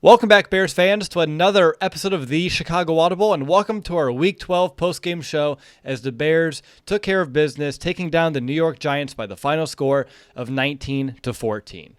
Welcome back, Bears fans, to another episode of the Chicago Audible, and welcome to our Week 12 postgame show as the Bears took care of business, taking down the New York Giants by the final score of 19-14.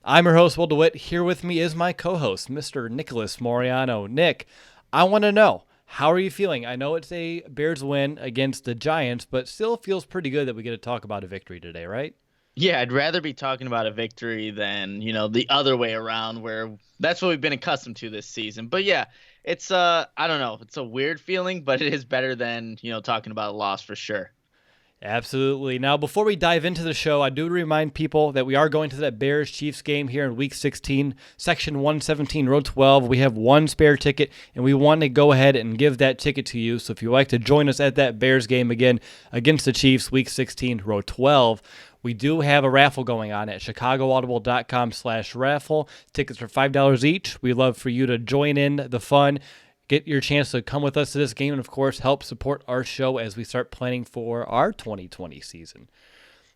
I'm your host, Will DeWitt. Here with me is my co-host, Mr. Nicholas Moreano. Nick, I want to know, how are you feeling? I know it's a Bears win against the Giants, but still feels pretty good that we get to talk about a victory today, right? Yeah, I'd rather be talking about a victory than, the other way around where that's what we've been accustomed to this season. But yeah, it's I don't know, it's a weird feeling, but it is better than, talking about a loss for sure. Absolutely. Now, before we dive into the show, I do remind people that we are going to that Bears-Chiefs game here in Week 16, Section 117, Row 12. We have one spare ticket, and we want to go ahead and give that ticket to you. So if you'd like to join us at that Bears game again against the Chiefs, Week 16, Row 12, we do have a raffle going on at chicagoaudible.com/raffle. Tickets are $5 each. We'd love for you to join in the fun. Get your chance to come with us to this game and, of course, help support our show as we start planning for our 2020 season.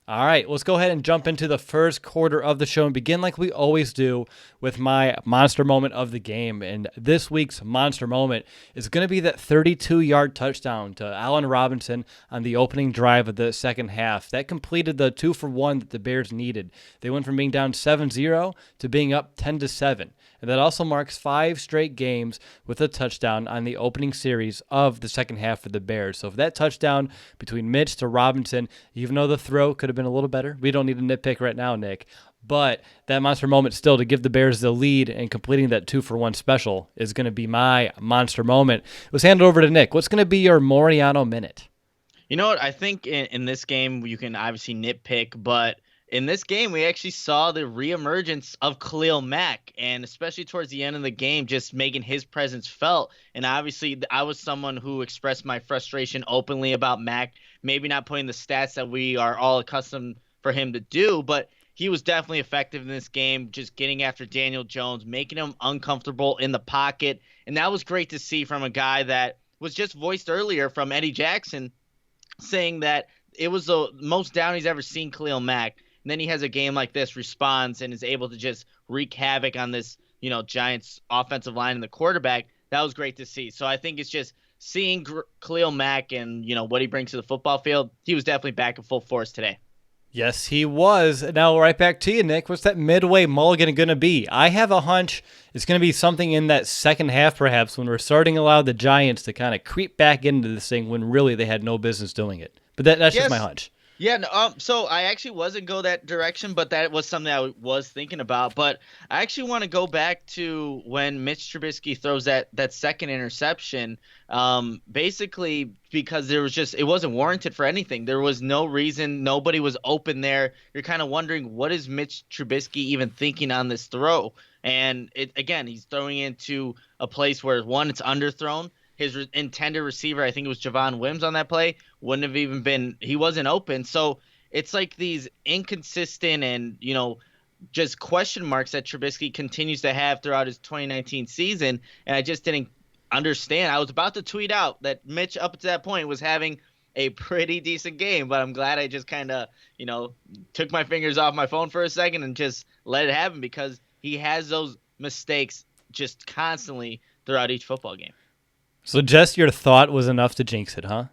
All right, let's go ahead and jump into the first quarter of the show and begin like we always do with my monster moment of the game. And this week's monster moment is going to be that 32-yard touchdown to Allen Robinson on the opening drive of the second half. That completed the 2-for-1 that the Bears needed. They went from being down 7-0 to being up 10-7. And that also marks 5 straight games with a touchdown on the opening series of the second half for the Bears. So if that touchdown between Mitch to Robinson, even though the throw could have been a little better, we don't need to nitpick right now, Nick, but that monster moment still to give the Bears the lead and completing that 2-for-1 special is going to be my monster moment. Let's hand it over to Nick. What's going to be your Moreano minute? You know what? I think in this game you can obviously nitpick, but in this game, we actually saw the reemergence of Khalil Mack, and especially towards the end of the game, just making his presence felt. And obviously, I was someone who expressed my frustration openly about Mack, maybe not putting the stats that we are all accustomed for him to do, but he was definitely effective in this game, just getting after Daniel Jones, making him uncomfortable in the pocket. And that was great to see from a guy that was just voiced earlier from Eddie Jackson, saying that it was the most down he's ever seen Khalil Mack. And then he has a game like this, responds, and is able to just wreak havoc on this, Giants offensive line and the quarterback. That was great to see. So I think it's just seeing Khalil Mack and, what he brings to the football field. He was definitely back in full force today. Yes, he was. Now, right back to you, Nick. What's that midway mulligan going to be? I have a hunch it's going to be something in that second half, perhaps, when we're starting to allow the Giants to kind of creep back into this thing when really they had no business doing it. But that's just my hunch. Yeah, no, so I actually wasn't go that direction, but that was something I was thinking about. But I actually want to go back to when Mitch Trubisky throws that second interception, basically because it wasn't warranted for anything. There was no reason. Nobody was open there. You're kind of wondering, what is Mitch Trubisky even thinking on this throw? And he's throwing into a place where, one, it's underthrown. His intended receiver, I think it was Javon Wims on that play, wouldn't have even been – he wasn't open. So it's like these inconsistent and, just question marks that Trubisky continues to have throughout his 2019 season, and I just didn't understand. I was about to tweet out that Mitch, up to that point, was having a pretty decent game, but I'm glad I just kind of, took my fingers off my phone for a second and just let it happen, because he has those mistakes just constantly throughout each football game. So just your thought was enough to jinx it, huh?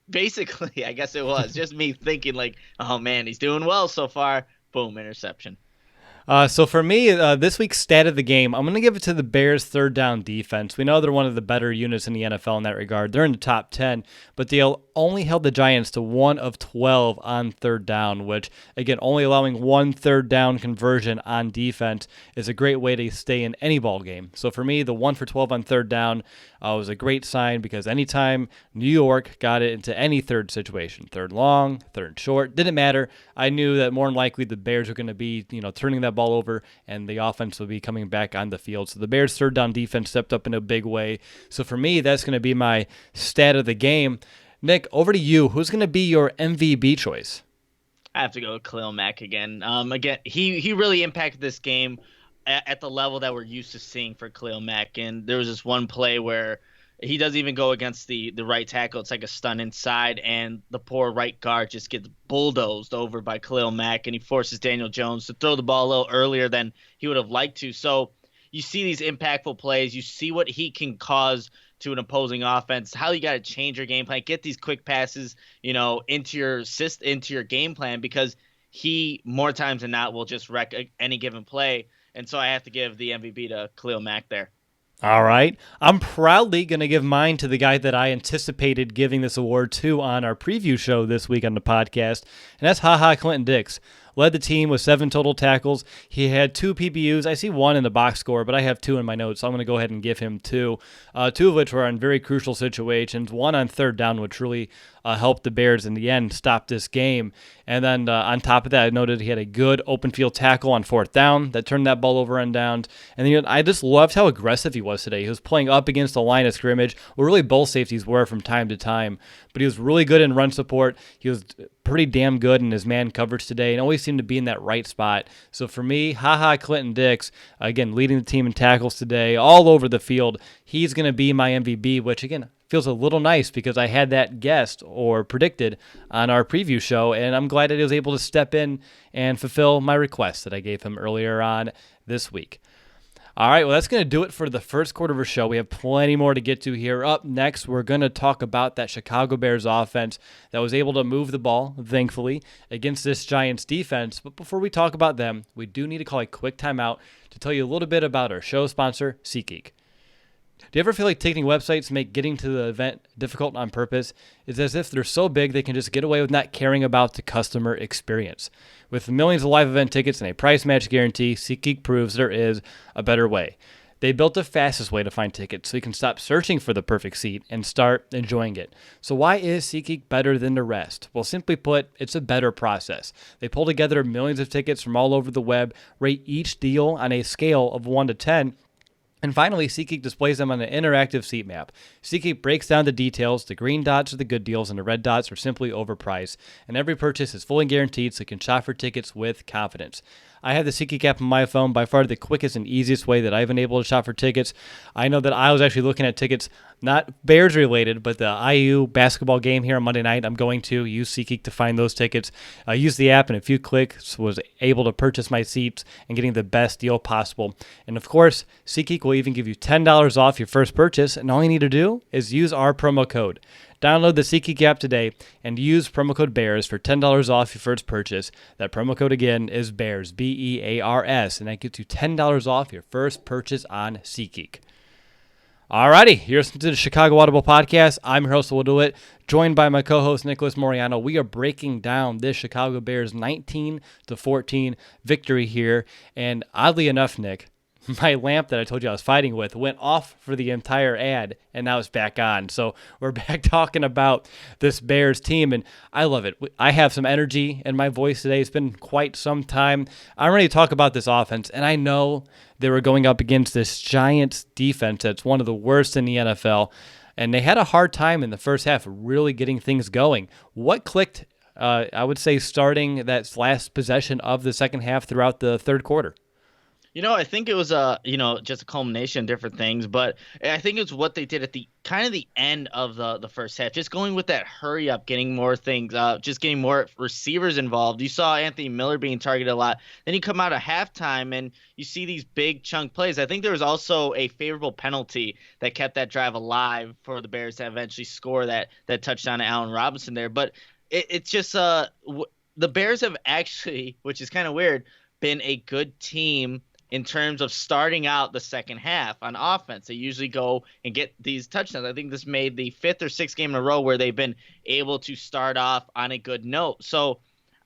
Basically, I guess it was. Just me thinking like, oh, man, he's doing well so far. Boom, interception. So for me, this week's stat of the game, I'm going to give it to the Bears' third down defense. We know they're one of the better units in the NFL in that regard. They're in the top 10, but they only held the Giants to 1 of 12 on third down, which, again, only allowing 1 third down conversion on defense is a great way to stay in any ball game. So for me, the 1 for 12 on third down was a great sign, because anytime New York got it into any third situation, third long, third short, didn't matter. I knew that more than likely the Bears were going to be, turning that ball over, and the offense will be coming back on the field. So the Bears' third down defense stepped up in a big way. So for me, that's going to be my stat of the game. Nick, over to you. Who's going to be your MVP choice? I have to go with Khalil Mack again. He really impacted this game at the level that we're used to seeing for Khalil Mack. And there was this one play where he doesn't even go against the right tackle. It's like a stun inside, and the poor right guard just gets bulldozed over by Khalil Mack, and he forces Daniel Jones to throw the ball a little earlier than he would have liked to. So, you see these impactful plays. You see what he can cause to an opposing offense, how you got to change your game plan, get these quick passes, into your game plan, because he more times than not will just wreck any given play. And so I have to give the MVP to Khalil Mack there. All right. I'm proudly going to give mine to the guy that I anticipated giving this award to on our preview show this week on the podcast, and that's Clinton-Dix. Led the team with 7 total tackles. He had 2 PBUs. I see 1 in the box score, but I have 2 in my notes, so I'm going to go ahead and give him 2. 2 of which were in very crucial situations. 1 on third down, which really helped the Bears in the end stop this game. And then on top of that, I noted he had a good open field tackle on fourth down that turned that ball over and down. And then, I just loved how aggressive he was today. He was playing up against the line of scrimmage, where really both safeties were from time to time. But he was really good in run support. He was pretty damn good in his man coverage today and always seemed to be in that right spot. So for me, Clinton-Dix, again, leading the team in tackles today all over the field. He's going to be my MVP, which, again, feels a little nice because I had that guessed or predicted on our preview show, and I'm glad that he was able to step in and fulfill my request that I gave him earlier on this week. All right, well, that's going to do it for the first quarter of our show. We have plenty more to get to here. Up next, we're going to talk about that Chicago Bears offense that was able to move the ball, thankfully, against this Giants defense. But before we talk about them, we do need to call a quick timeout to tell you a little bit about our show sponsor, SeatGeek. Do you ever feel like ticketing websites make getting to the event difficult on purpose? It's as if they're so big they can just get away with not caring about the customer experience. With millions of live event tickets and a price match guarantee, SeatGeek proves there is a better way. They built the fastest way to find tickets so you can stop searching for the perfect seat and start enjoying it. So why is SeatGeek better than the rest? Well, simply put, it's a better process. They pull together millions of tickets from all over the web, rate each deal on a scale of 1 to 10, and finally, SeatGeek displays them on an interactive seat map. SeatGeek breaks down the details. The green dots are the good deals, and the red dots are simply overpriced. And every purchase is fully guaranteed, so you can shop for tickets with confidence. I have the SeatGeek app on my phone, by far the quickest and easiest way that I've been able to shop for tickets. I know that I was actually looking at tickets, not Bears related, but the IU basketball game here on Monday night. I'm going to use SeatGeek to find those tickets. I used the app in a few clicks, was able to purchase my seats and getting the best deal possible. And of course, SeatGeek will even give you $10 off your first purchase, and all you need to do is use our promo code. Download the SeatGeek app today and use promo code BEARS for $10 off your first purchase. That promo code again is BEARS, BEARS, and that gets you $10 off your first purchase on SeatGeek. Alrighty, you're listening to the Chicago Audible podcast. I'm your host, DeWitt, joined by my co-host, Nicholas Moreano. We are breaking down this Chicago Bears 19-14 victory here, and oddly enough, Nick, my lamp that I told you I was fighting with went off for the entire ad, and now it's back on. So we're back talking about this Bears team, and I love it. I have some energy in my voice today. It's been quite some time. I'm ready to talk about this offense, and I know they were going up against this Giants defense that's one of the worst in the NFL, and they had a hard time in the first half really getting things going. What clicked, I would say, starting that last possession of the second half throughout the third quarter? I think it was just a culmination of different things, but I think it's what they did at the kind of the end of the first half, just going with that hurry up, getting more things, just getting more receivers involved. You saw Anthony Miller being targeted a lot. Then you come out of halftime and you see these big chunk plays. I think there was also a favorable penalty that kept that drive alive for the Bears to eventually score that touchdown to Allen Robinson there. But it's just the Bears have actually, which is kind of weird, been a good team in terms of starting out the second half on offense. They usually go and get these touchdowns. I think this made the 5th or 6th game in a row where they've been able to start off on a good note. So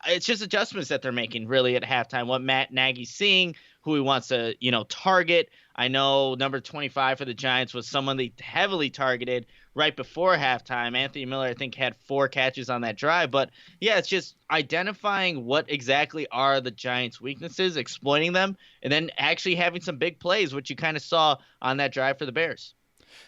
it's just adjustments that they're making really at halftime. What Matt Nagy's seeing, who he wants to, target. I know number 25 for the Giants was someone they heavily targeted right before halftime. Anthony Miller, I think, had 4 catches on that drive. But, yeah, it's just identifying what exactly are the Giants' weaknesses, exploiting them, and then actually having some big plays, which you kind of saw on that drive for the Bears.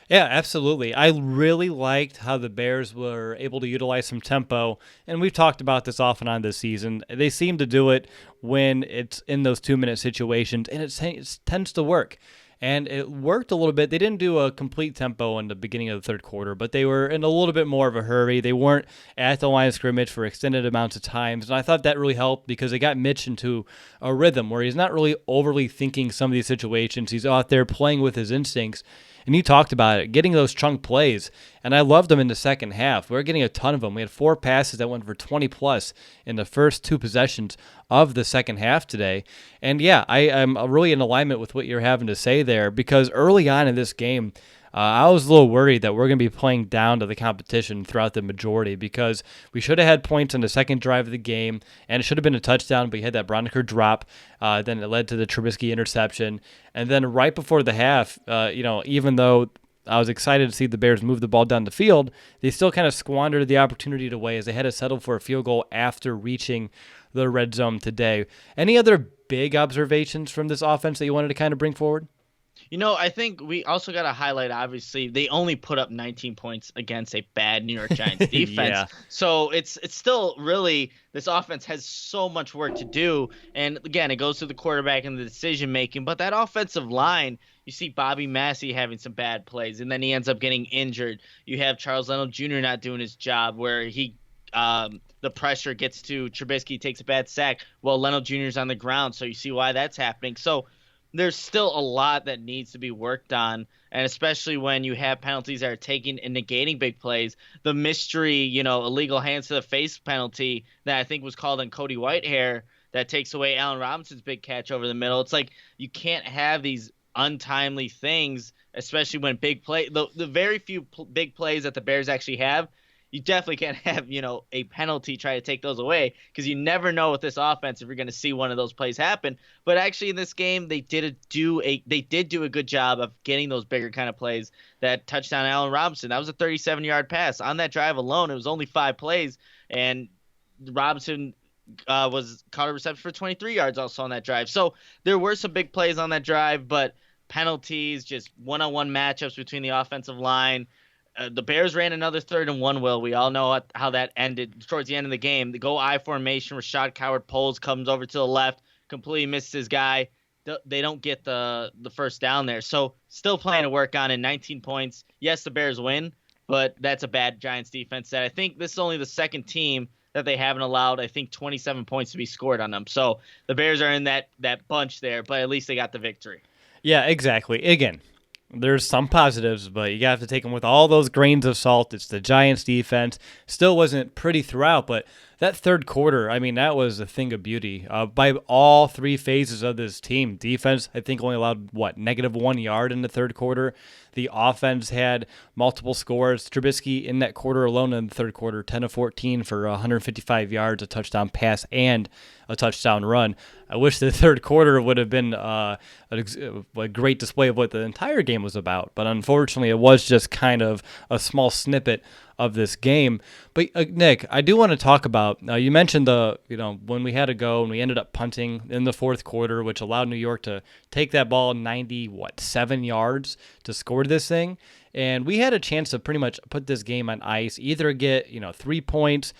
Yeah, absolutely. I really liked how the Bears were able to utilize some tempo, and we've talked about this off and on this season. They seem to do it when it's in those 2-minute situations, and it tends to work. and it worked a little bit. They didn't do a complete tempo in the beginning of the third quarter, but they were in a little bit more of a hurry. They weren't at the line of scrimmage for extended amounts of times, and I thought that really helped because it got Mitch into a rhythm where he's not really overly thinking some of these situations. He's out there playing with his instincts. And you talked about it, getting those chunk plays, and I loved them in the second half. We were getting a ton of them. We had 4 passes that went for 20-plus in the first 2 possessions of the second half today. And yeah, I'm really in alignment with what you're having to say there because early on in this game, I was a little worried that we're going to be playing down to the competition throughout the majority because we should have had points on the second drive of the game, and it should have been a touchdown, but we had that Broniker drop. Then it led to the Trubisky interception. And then right before the half, even though I was excited to see the Bears move the ball down the field, they still kind of squandered the opportunity away as they had to settle for a field goal after reaching the red zone today. Any other big observations from this offense that you wanted to kind of bring forward? I think we also got to highlight, obviously, they only put up 19 points against a bad New York Giants defense. Yeah. So it's still really, this offense has so much work to do. And again, it goes to the quarterback and the decision making. But that offensive line, you see Bobby Massey having some bad plays, and then he ends up getting injured. You have Charles Leno Jr. not doing his job where the pressure gets to Trubisky, takes a bad sack. Well, Leno Jr. is on the ground, so you see why that's happening. So there's still a lot that needs to be worked on, and especially when you have penalties that are taking and negating big plays. The mystery, illegal hands to the face penalty that I think was called on Cody Whitehair that takes away Allen Robinson's big catch over the middle. It's like you can't have these untimely things, especially when big play. The very few big plays that the Bears actually have, you definitely can't have, a penalty try to take those away because you never know with this offense if you're going to see one of those plays happen. But actually in this game, they did do a good job of getting those bigger kind of plays. That touchdown Allen Robinson, that was a 37-yard pass. On that drive alone, it was only 5 plays, and Robinson was caught a reception for 23 yards also on that drive. So there were some big plays on that drive, but penalties, just one-on-one matchups between the offensive line. The Bears ran another 3rd and 1, Will. We all know how that ended towards the end of the game. The go I formation, Rashad Coward pulls, comes over to the left, completely misses his guy. They don't get the first down there. So still playing to work on in 19 points. Yes, the Bears win, but that's a bad Giants defense. That I think this is only the second team that they haven't allowed, 27 points to be scored on them. So the Bears are in that bunch there, but at least they got the victory. Yeah, exactly. Again, there's some positives, but you have to take them with all those grains of salt. It's the Giants defense. Still wasn't pretty throughout, but that third quarter, that was a thing of beauty. By all 3 phases of this team, defense, I think, only allowed, -1 yard in the third quarter. The offense had multiple scores. Trubisky in that quarter alone in the third quarter, 10 of 14 for 155 yards, a touchdown pass, and a touchdown run. I wish the third quarter would have been a great display of what the entire game was about, but unfortunately it was just kind of a small snippet of this game. But Nick, I do want to talk about, you mentioned when we had to go and we ended up punting in the fourth quarter, which allowed New York to take that ball 7 yards to score this thing. And we had a chance to pretty much put this game on ice, either get 3 points,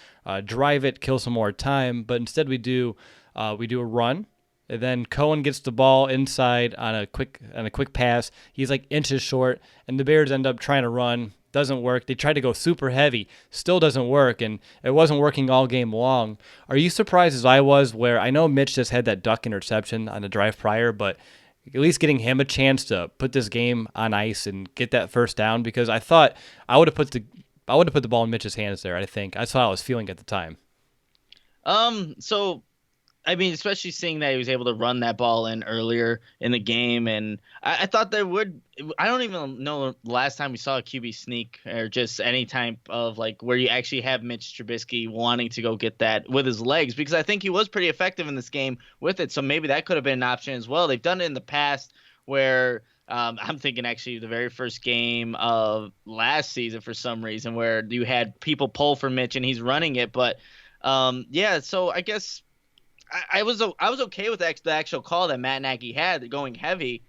drive it, kill some more time. But instead we do a run. And then Cohen gets the ball inside on a quick pass. He's inches short, and the Bears end up trying to run. Doesn't work. They tried to go super heavy. Still doesn't work, and it wasn't working all game long. Are you surprised as I was where I know Mitch just had that duck interception on the drive prior, but at least getting him a chance to put this game on ice and get that first down? Because I thought I would have put the ball in Mitch's hands there, I think. That's how I was feeling at the time. So especially seeing that he was able to run that ball in earlier in the game, and I thought I don't even know the last time we saw a QB sneak or just any type of where you actually have Mitch Trubisky wanting to go get that with his legs, because I think he was pretty effective in this game with it. So maybe that could have been an option as well. They've done it in the past where I'm thinking actually the very first game of last season for some reason where you had people pull for Mitch and he's running it. But so I guess I was okay with the actual call that Matt Nagy had going heavy,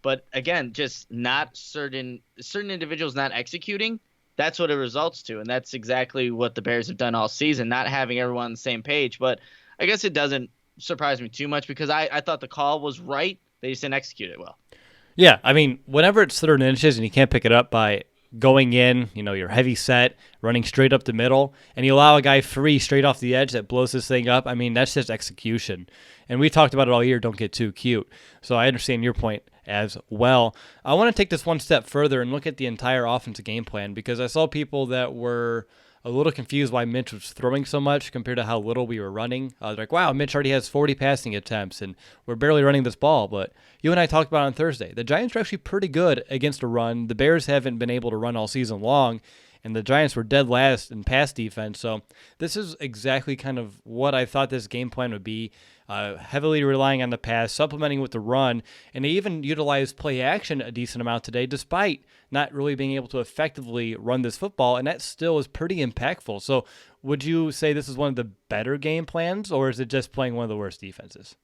but again, just not certain individuals not executing. That's what it results to, and that's exactly what the Bears have done all season, not having everyone on the same page. But I guess it doesn't surprise me too much because I thought the call was right. They just didn't execute it well. Yeah, I mean, whenever it's 3rd and inches and you can't pick it up by going in, you're heavy set, running straight up the middle, and you allow a guy free straight off the edge that blows this thing up, I mean, that's just execution. And we talked about it all year, don't get too cute. So I understand your point as well. I want to take this one step further and look at the entire offensive game plan, because I saw people that were a little confused why Mitch was throwing so much compared to how little we were running. They're like, wow, Mitch already has 40 passing attempts, and we're barely running this ball. But you and I talked about it on Thursday. The Giants are actually pretty good against a run. The Bears haven't been able to run all season long, and the Giants were dead last in pass defense. So this is exactly kind of what I thought this game plan would be. Heavily relying on the pass, supplementing with the run, and they even utilized play action a decent amount today, despite not really being able to effectively run this football, and that still is pretty impactful. So would you say this is one of the better game plans, or is it just playing one of the worst defenses?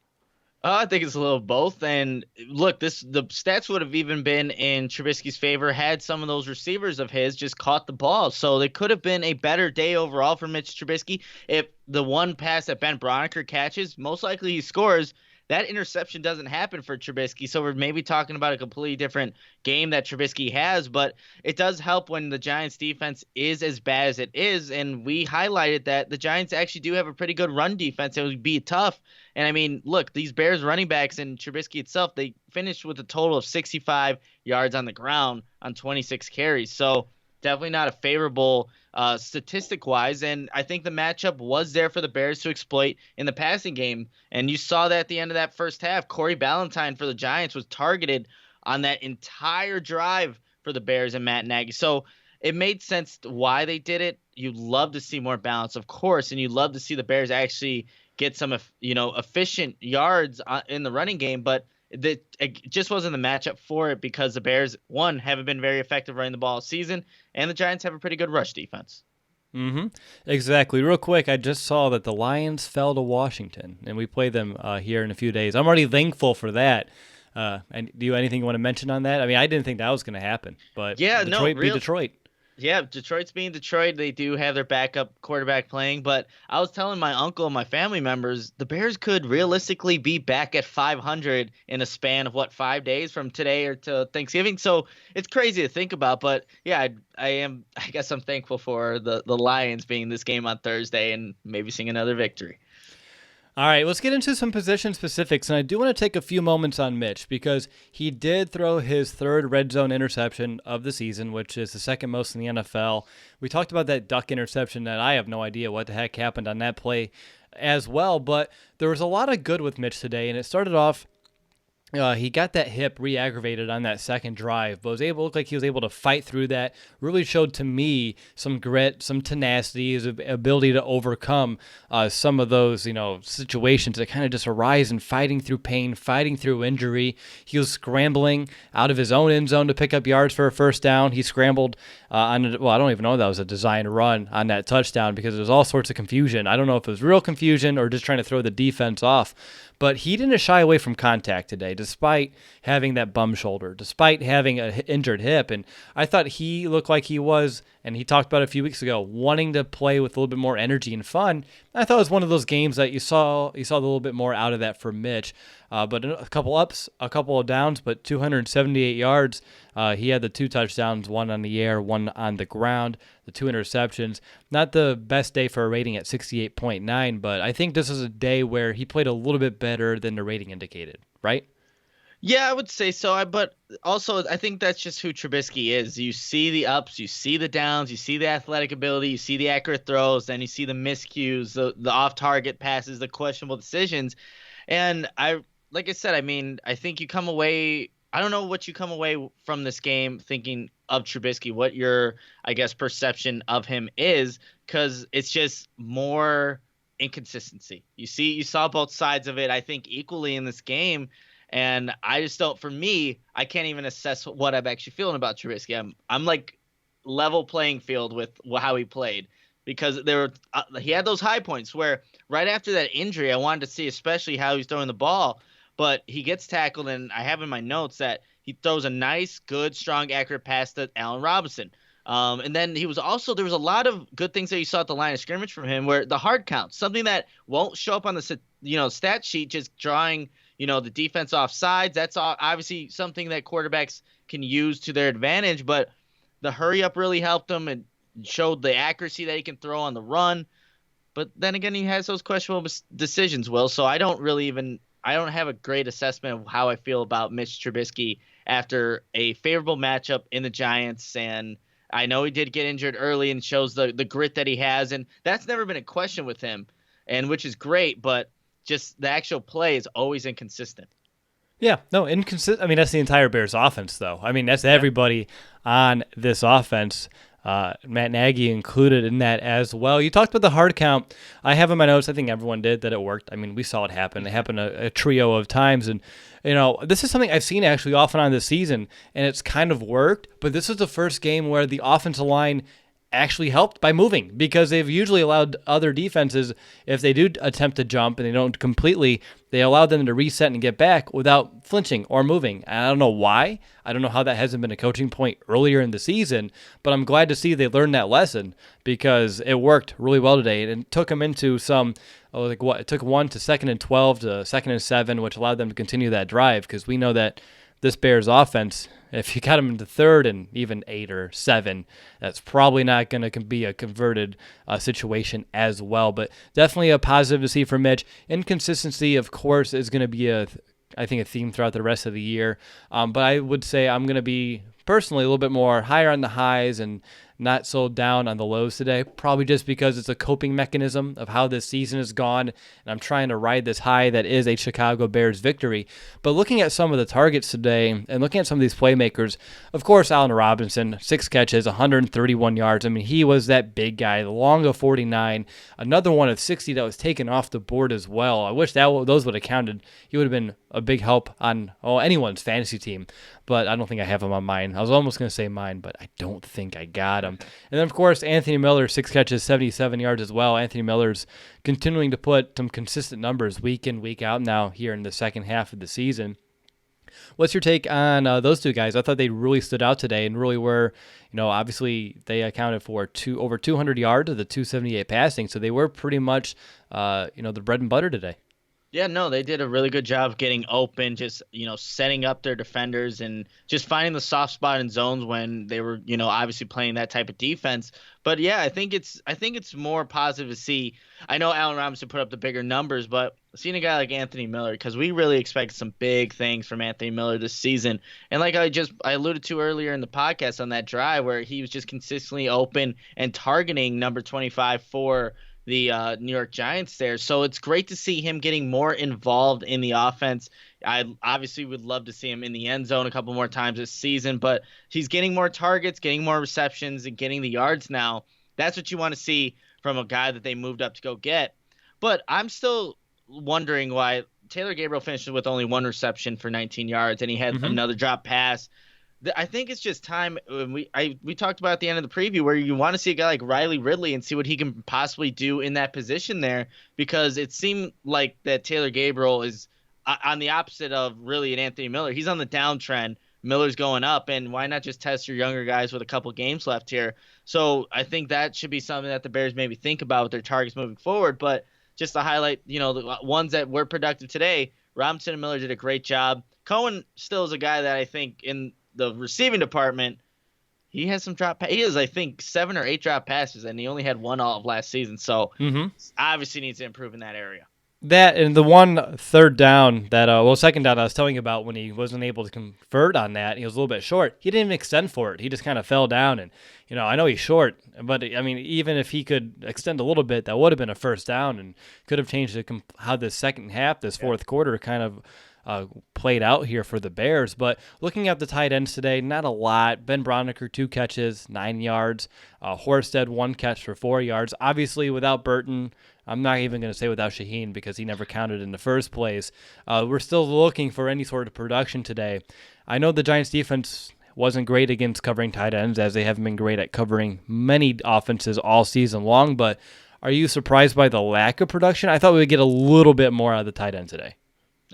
I think it's a little of both. And look, the stats would have even been in Trubisky's favor had some of those receivers of his just caught the ball. So it could have been a better day overall for Mitch Trubisky if the one pass that Ben Broniker catches, most likely he scores. That interception doesn't happen for Trubisky, so we're maybe talking about a completely different game that Trubisky has, but it does help when the Giants' defense is as bad as it is, and we highlighted that the Giants actually do have a pretty good run defense. It would be tough, and I mean, look, these Bears running backs and Trubisky itself, they finished with a total of 65 yards on the ground on 26 carries, so definitely not a favorable statistic-wise, and I think the matchup was there for the Bears to exploit in the passing game, and you saw that at the end of that first half. Corey Ballantyne for the Giants was targeted on that entire drive for the Bears and Matt Nagy, so it made sense why they did it. You love to see more balance, of course, and you love to see the Bears actually get some efficient yards in the running game, but it just wasn't the matchup for it because the Bears, one, haven't been very effective running the ball all season, and the Giants have a pretty good rush defense. Mm-hmm. Exactly. Real quick, I just saw that the Lions fell to Washington, and we play them here in a few days. I'm already thankful for that. And do you anything you want to mention on that? I mean, I didn't think that was going to happen, but yeah, Detroit beat Detroit. Yeah, Detroit's being Detroit. They do have their backup quarterback playing, but I was telling my uncle and my family members the Bears could realistically be back at 500 in a span of 5 days from today or to Thanksgiving. So it's crazy to think about, but yeah, I guess I'm thankful for the Lions being this game on Thursday and maybe seeing another victory. All right, let's get into some position specifics, and I do want to take a few moments on Mitch because he did throw his 3rd red zone interception of the season, which is the 2nd most in the NFL. We talked about that duck interception that I have no idea what the heck happened on that play as well, but there was a lot of good with Mitch today, and it started off he got that hip re-aggravated on that second drive, but looked like he was able to fight through that. Really showed to me some grit, some tenacity, his ability to overcome some of those, situations that kind of just arise in fighting through pain, fighting through injury. He was scrambling out of his own end zone to pick up yards for a first down. He scrambled I don't even know if that was a design run on that touchdown because there was all sorts of confusion. I don't know if it was real confusion or just trying to throw the defense off. But he didn't shy away from contact today, despite having that bum shoulder, despite having an injured hip. And I thought he looked like he was, and he talked about it a few weeks ago, wanting to play with a little bit more energy and fun. I thought it was one of those games that you saw a little bit more out of that from Mitch. But a couple ups, a couple of downs, but 278 yards. He had the 2 touchdowns, 1 on the air, 1 on the ground, the 2 interceptions. Not the best day for a rating at 68.9, but I think this is a day where he played a little bit better than the rating indicated, right? Yeah, I would say so. But also, I think that's just who Trubisky is. You see the ups, you see the downs, you see the athletic ability, you see the accurate throws, then you see the miscues, the off-target passes, the questionable decisions. And like I said, I mean, I think you come away – I don't know what you come away from this game thinking of Trubisky, what your, I guess, perception of him is, because it's just more inconsistency. You saw both sides of it, I think, equally in this game. And I just don't, for me, I can't even assess what I'm actually feeling about Trubisky. I'm like level playing field with how he played because he had those high points where right after that injury, I wanted to see especially how he's throwing the ball, but he gets tackled. And I have in my notes that he throws a nice, good, strong, accurate pass to Allen Robinson. And then there was a lot of good things that you saw at the line of scrimmage from him where the hard count, something that won't show up on the, stat sheet, just drawing, the defense off sides. That's obviously something that quarterbacks can use to their advantage, but the hurry up really helped him and showed the accuracy that he can throw on the run. But then again, he has those questionable decisions, Will. So I don't have a great assessment of how I feel about Mitch Trubisky after a favorable matchup in the Giants. And I know he did get injured early and shows the grit that he has. And that's never been a question with him, and which is great. But just the actual play is always inconsistent. Yeah, no, inconsistent. I mean, that's the entire Bears offense, though. I mean, that's everybody on this offense. Matt Nagy included in that as well. You talked about the hard count. I have in my notes, I think everyone did, that it worked. I mean, we saw it happen. It happened a trio of times. And, this is something I've seen actually off and on this season, and it's kind of worked. But this is the first game where the offensive line actually helped by moving, because they've usually allowed other defenses, if they do attempt to jump and they don't completely, they allow them to reset and get back without flinching or moving. And I don't know why. I don't know how that hasn't been a coaching point earlier in the season, but I'm glad to see they learned that lesson, because it worked really well today. And it took them into it took 1 to 2nd and 12 to 2nd and 7, which allowed them to continue that drive, because we know that this Bears offense, if you got them into 3rd and even 8 or 7, that's probably not going to be a converted situation as well. But definitely a positive to see from Mitch. Inconsistency, of course, is going to be I think a theme throughout the rest of the year. But I would say I'm going to be personally a little bit more higher on the highs and not so down on the lows today, probably just because it's a coping mechanism of how this season has gone, and I'm trying to ride this high that is a Chicago Bears victory. But looking at some of the targets today and looking at some of these playmakers, of course, Allen Robinson, 6 catches, 131 yards. I mean, he was that big guy, the long of 49, another one of 60 that was taken off the board as well. I wish those would have counted. He would have been a big help on anyone's fantasy team, but I don't think I have him on mine. I was almost going to say mine, but I don't think I got him. And then, of course, Anthony Miller, 6 catches, 77 yards as well. Anthony Miller's continuing to put some consistent numbers week in, week out now here in the second half of the season. What's your take on those two guys? I thought they really stood out today and really were, obviously they accounted for over 200 yards of the 278 passing, so they were pretty much, the bread and butter today. Yeah, no, they did a really good job getting open, just, setting up their defenders and just finding the soft spot in zones when they were, obviously playing that type of defense. But yeah, I think it's more positive to see. I know Allen Robinson put up the bigger numbers, but seeing a guy like Anthony Miller, because we really expected some big things from Anthony Miller this season. And like I alluded to earlier in the podcast on that drive where he was just consistently open and targeting number 25 for the New York Giants there. So it's great to see him getting more involved in the offense. I obviously would love to see him in the end zone a couple more times this season, but he's getting more targets, getting more receptions, and getting the yards now. That's what you want to see from a guy that they moved up to go get. But I'm still wondering why Taylor Gabriel finished with only 1 reception for 19 yards, and he had another drop pass. I think it's just time. We talked about at the end of the preview where you want to see a guy like Riley Ridley and see what he can possibly do in that position there, because it seemed like that Taylor Gabriel is on the opposite of really an Anthony Miller. He's on the downtrend. Miller's going up, and why not just test your younger guys with a couple games left here? So I think that should be something that the Bears maybe think about with their targets moving forward. But just to highlight, the ones that were productive today, Robinson and Miller did a great job. Cohen still is a guy that I think in the receiving department, he has some drop. He has, I think, 7 or 8 drop passes, and he only had 1 all of last season. So obviously needs to improve in that area. That and the one third down second down I was telling you about when he wasn't able to convert on that, he was a little bit short. He didn't even extend for it. He just kind of fell down, and I know he's short, but I mean, even if he could extend a little bit, that would have been a first down and could have changed how the second half, this fourth quarter, kind of played out here for the Bears. But looking at the tight ends today, not a lot. Ben Braunecker, 2 catches, 9 yards. Horsted, 1 catch for 4 yards. Obviously, without Burton, I'm not even going to say without Shaheen because he never counted in the first place. We're still looking for any sort of production today. I know the Giants defense wasn't great against covering tight ends, as they haven't been great at covering many offenses all season long, but are you surprised by the lack of production? I thought we would get a little bit more out of the tight end today.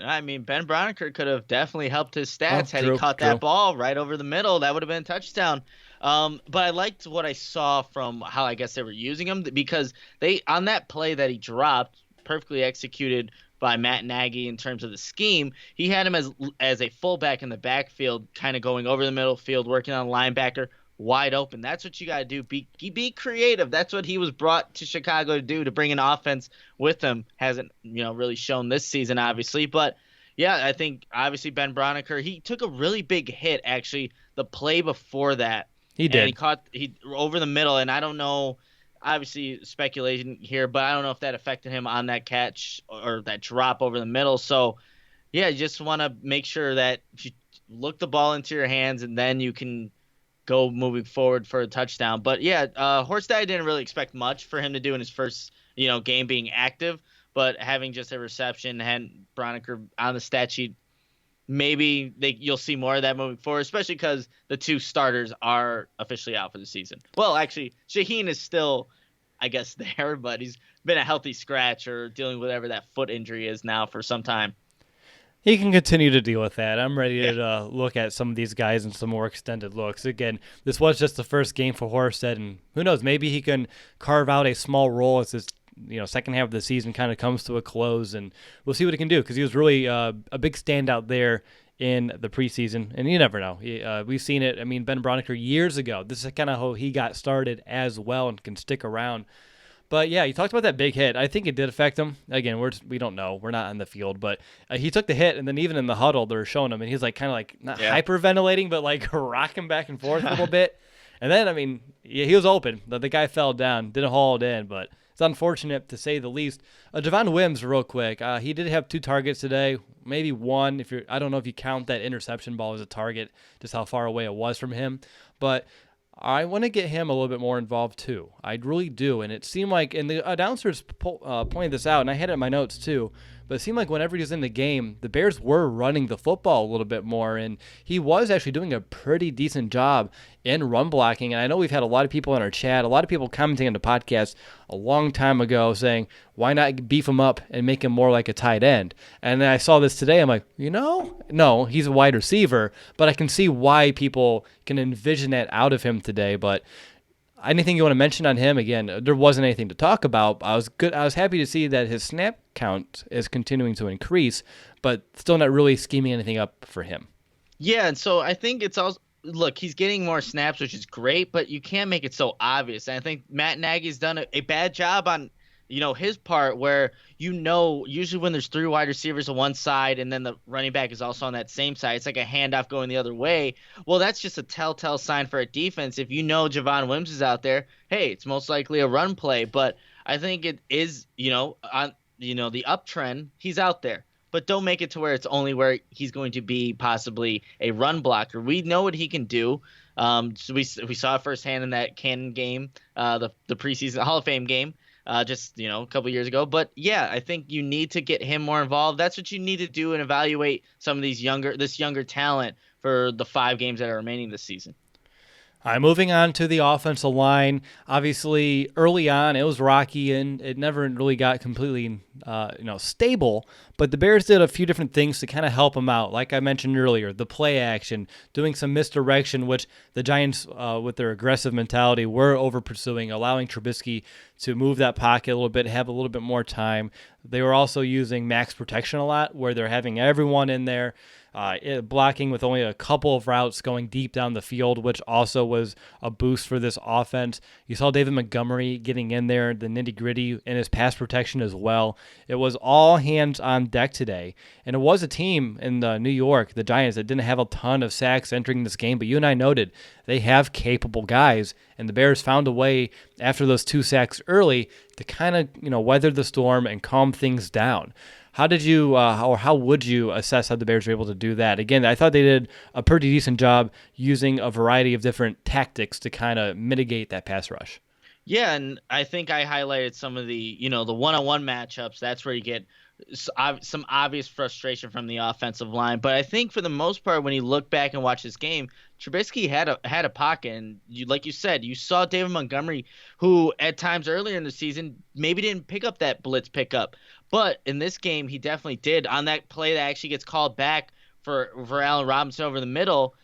I mean, Ben Braunecker could have definitely helped his stats had he caught that ball right over the middle. That would have been a touchdown. But I liked what I saw from how I guess they were using him, because they on that play that he dropped, perfectly executed, by Matt Nagy in terms of the scheme. He had him as a fullback in the backfield, kind of going over the middle field, working on linebacker, wide open. That's what you got to do. Be creative. That's what he was brought to Chicago to do, to bring an offense with him. Hasn't really shown this season, obviously, but yeah, I think obviously Ben Broniker, he took a really big hit actually the play before that. He did. And he over the middle, and I don't know, obviously speculation here, but I don't know if that affected him on that catch or that drop over the middle. So yeah, you just want to make sure that you look the ball into your hands, and then you can go moving forward for a touchdown. But yeah, Horstad, I didn't really expect much for him to do in his first game being active, but having just a reception and Broniker on the stat sheet, maybe you'll see more of that moving forward, especially because the two starters are officially out for the season. Well, actually, Shaheen is still, I guess, there, but he's been a healthy scratch or dealing with whatever that foot injury is now for some time. He can continue to deal with that. I'm ready to look at some of these guys in some more extended looks. Again, this was just the first game for Horsted, and who knows, maybe he can carve out a small role as this second half of the season kind of comes to a close, and we'll see what he can do, because he was really a big standout there in the preseason, and you never know. We've seen it. I mean, Ben Broniker years ago, this is kind of how he got started as well and can stick around. But yeah, you talked about that big hit. I think it did affect him. Again, we don't know. We're not on the field, but he took the hit, and then even in the huddle, they're showing him, and he's like kind of like not hyperventilating, but like rocking back and forth a little bit. And then, I mean, he was open. The guy fell down, didn't haul it in, but it's unfortunate to say the least. Javon Wims, real quick. He did have 2 targets today, maybe 1. I don't know if you count that interception ball as a target, just how far away it was from him, but I want to get him a little bit more involved too. I really do. And it seemed like, and the announcers pointed this out, and I had it in my notes too, but it seemed like whenever he was in the game, the Bears were running the football a little bit more, and he was actually doing a pretty decent job in run blocking. And I know we've had a lot of people in our chat, a lot of people commenting on the podcast a long time ago saying, why not beef him up and make him more like a tight end? And then I saw this today. I'm like, no, he's a wide receiver, but I can see why people can envision that out of him today. But anything you want to mention on him? Again, there wasn't anything to talk about. I was happy to see that his snap count is continuing to increase, but still not really scheming anything up for him. Yeah, and so I think it's also, look, he's getting more snaps, which is great, but you can't make it so obvious. And I think Matt Nagy's done a bad job on his part, where usually when there's 3 wide receivers on one side and then the running back is also on that same side, it's like a handoff going the other way. Well, that's just a telltale sign for a defense. If Javon Wims is out there, hey, it's most likely a run play. But I think it is, on the uptrend, he's out there. But don't make it to where it's only where he's going to be possibly a run blocker. We know what he can do. So we saw it firsthand in that Cannon game, the preseason Hall of Fame game. Just a couple years ago. But yeah, I think you need to get him more involved. That's what you need to do and evaluate some of this younger talent for the 5 games that are remaining this season. All right, moving on to the offensive line. Obviously, early on, it was rocky, and it never really got completely stable. But the Bears did a few different things to kind of help them out. Like I mentioned earlier, the play action, doing some misdirection, which the Giants, with their aggressive mentality, were over-pursuing, allowing Trubisky to move that pocket a little bit, have a little bit more time. They were also using max protection a lot, where they're having everyone in there, blocking with only a couple of routes going deep down the field, which also was a boost for this offense. You saw David Montgomery getting in there, the nitty-gritty in his pass protection as well. It was all hands on deck today, and it was a team in New York, the Giants, that didn't have a ton of sacks entering this game, but you and I noted they have capable guys, and the Bears found a way after those 2 sacks early to kind of weather the storm and calm things down. How did you, or how would you assess how the Bears were able to do that? Again, I thought they did a pretty decent job using a variety of different tactics to kind of mitigate that pass rush. Yeah, and I think I highlighted some of the, the one-on-one matchups. That's where you get some obvious frustration from the offensive line. But I think for the most part, when you look back and watch this game, Trubisky had a pocket, and like you said, you saw David Montgomery, who at times earlier in the season maybe didn't pick up that blitz pickup. But in this game, he definitely did. On that play that actually gets called back for Allen Robinson over the middle,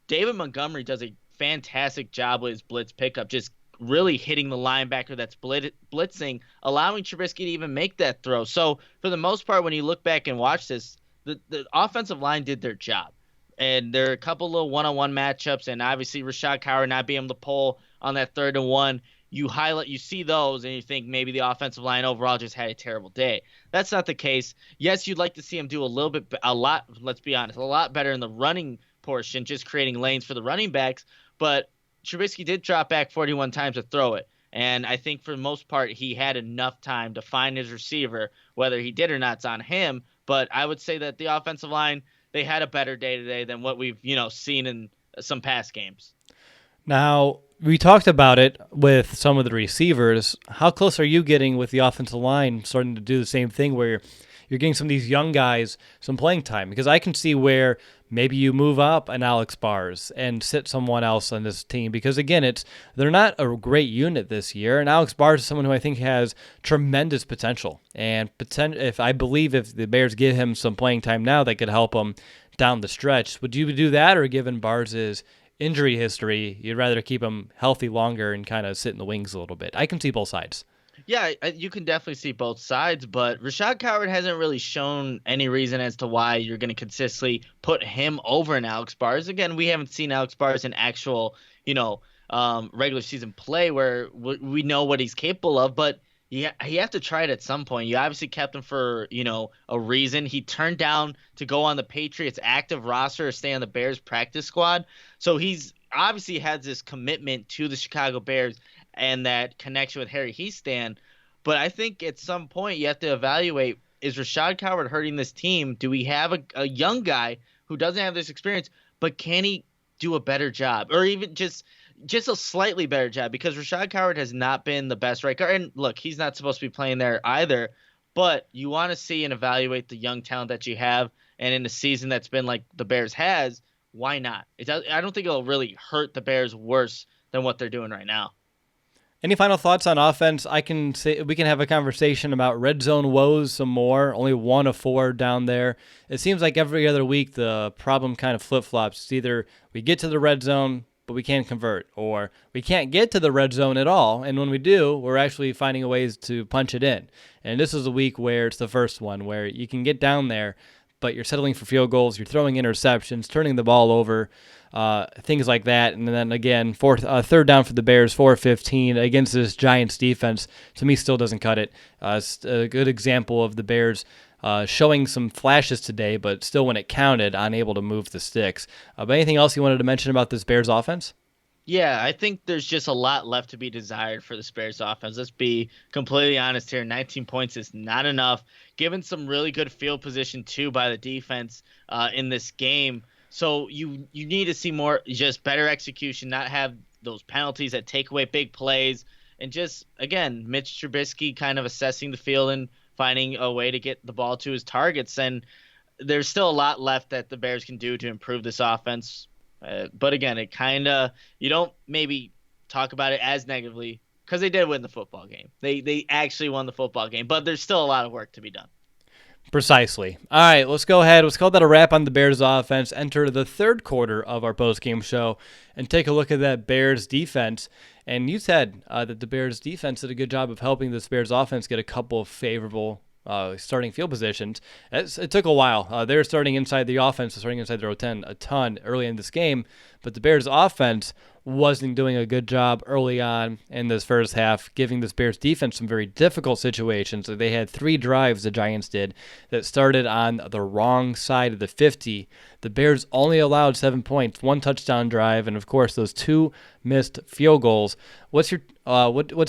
David Montgomery does a fantastic job with his blitz pickup, just really hitting the linebacker that's blitzing, allowing Trubisky to even make that throw. So for the most part, when you look back and watch this, the offensive line did their job. And there are a couple little one-on-one matchups, and obviously Rashad Coward not being able to pull on that 3rd and 1. You see those, and you think maybe the offensive line overall just had a terrible day. That's not the case. Yes, you'd like to see him do let's be honest, a lot better in the running portion, just creating lanes for the running backs. But Trubisky did drop back 41 times to throw it. And I think for the most part, he had enough time to find his receiver. Whether he did or not, it's on him. But I would say that the offensive line, they had a better day today than what we've, seen in some past games. Now, we talked about it with some of the receivers. How close are you getting with the offensive line starting to do the same thing where you're getting some of these young guys some playing time? Because I can see where maybe you move up an Alex Bars and sit someone else on this team. Because, again, they're not a great unit this year. And Alex Bars is someone who I think has tremendous potential. And if the Bears give him some playing time now, that could help him down the stretch. Would you do that, or given Bars's injury history, you'd rather keep him healthy longer and kind of sit in the wings a little bit? I can see both sides. Yeah, you can definitely see both sides, but Rashad Coward hasn't really shown any reason as to why you're going to consistently put him over an Alex Bars. Again, we haven't seen Alex Bars in actual, regular season play where we know what he's capable of, but you have to try it at some point. You obviously kept him for, a reason. He turned down to go on the Patriots active roster or stay on the Bears practice squad. So he's obviously has this commitment to the Chicago Bears and that connection with Harry Hiestand. But I think at some point you have to evaluate, is Rashad Coward hurting this team? Do we have a young guy who doesn't have this experience, but can he do a better job? Or even just a slightly better job, because Rashad Coward has not been the best right guard. And look, he's not supposed to be playing there either, but you want to see and evaluate the young talent that you have. And in a season that's been like the Bears has, why not? I don't think it'll really hurt the Bears worse than what they're doing right now. Any final thoughts on offense? I can say we can have a conversation about red zone woes some more. Only 1 of 4 down there. It seems like every other week the problem kind of flip-flops. It's either we get to the red zone, but we can't convert, or we can't get to the red zone at all, and when we do, we're actually finding ways to punch it in. And this is a week where it's the first one where you can get down there, but you're settling for field goals, you're throwing interceptions, turning the ball over, things like that. And then again, third down for the Bears, 4-15 against this Giants defense, to me still doesn't cut it. It's a good example of the Bears showing some flashes today, but still when it counted, unable to move the sticks. But anything else you wanted to mention about this Bears offense? Yeah, I think there's just a lot left to be desired for the Bears offense. Let's be completely honest here. 19 points is not enough, given some really good field position, too, by the defense in this game. So you need to see more, just better execution, not have those penalties that take away big plays, and just, again, Mitch Trubisky kind of assessing the field and finding a way to get the ball to his targets. And there's still a lot left that the Bears can do to improve this offense. But again, it kind of, you don't maybe talk about it as negatively because they did win the football game. They actually won the football game, but there's still a lot of work to be done. Precisely. All right, let's go ahead. Let's call that a wrap on the Bears offense. Enter the third quarter of our post-game show and take a look at that Bears defense. And you said that the Bears defense did a good job of helping this Bears offense get a couple of favorable starting field positions. It took a while. They were starting inside the offense, starting inside their 10 a ton early in this game, but the Bears offense wasn't doing a good job early on in this first half, giving this Bears defense some very difficult situations. They had 3 drives, the Giants did, that started on the wrong side of the 50. The Bears only allowed 7 points, 1 touchdown drive, and of course those 2 missed field goals. What's your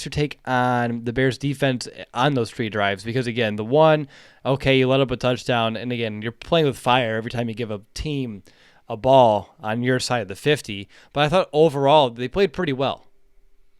take on the Bears defense on those 3 drives? Because again, the one, okay, you let up a touchdown, and again, you're playing with fire every time you give a team a ball on your side of the 50, but I thought overall they played pretty well.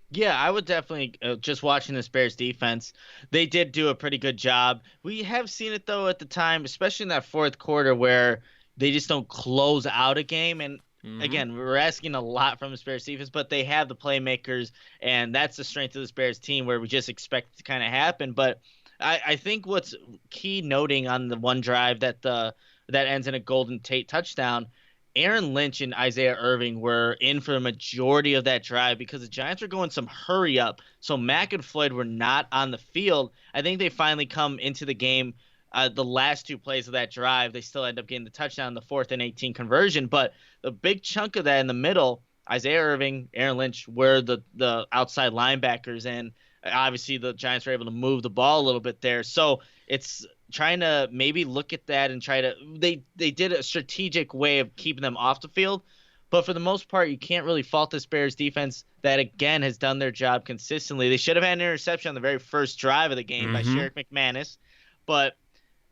Yeah, I would definitely, just watching this Bears defense, they did do a pretty good job. We have seen it, though, at the time, especially in that fourth quarter where they just don't close out a game. And again, we're asking a lot from this Bears defense, but they have the playmakers, and that's the strength of this Bears team where we just expect it to kind of happen. But I think what's key noting on the one drive that ends in a Golden Tate touchdown Aaron Lynch and Isaiah Irving were in for the majority of that drive because the Giants were going some hurry up. So Mack and Floyd were not on the field. I think they finally come into the game. The last two plays of that drive, they still end up getting the touchdown, the 4th and 18 conversion. But the big chunk of that in the middle, Isaiah Irving, Aaron Lynch were the outside linebackers, and obviously the Giants were able to move the ball a little bit there. So it's trying to maybe look at that and try to they did a strategic way of keeping them off the field. But for the most part, you can't really fault this Bears defense that, again, has done their job consistently. They should have had an interception on the very first drive of the game by Sherrick McManus. But,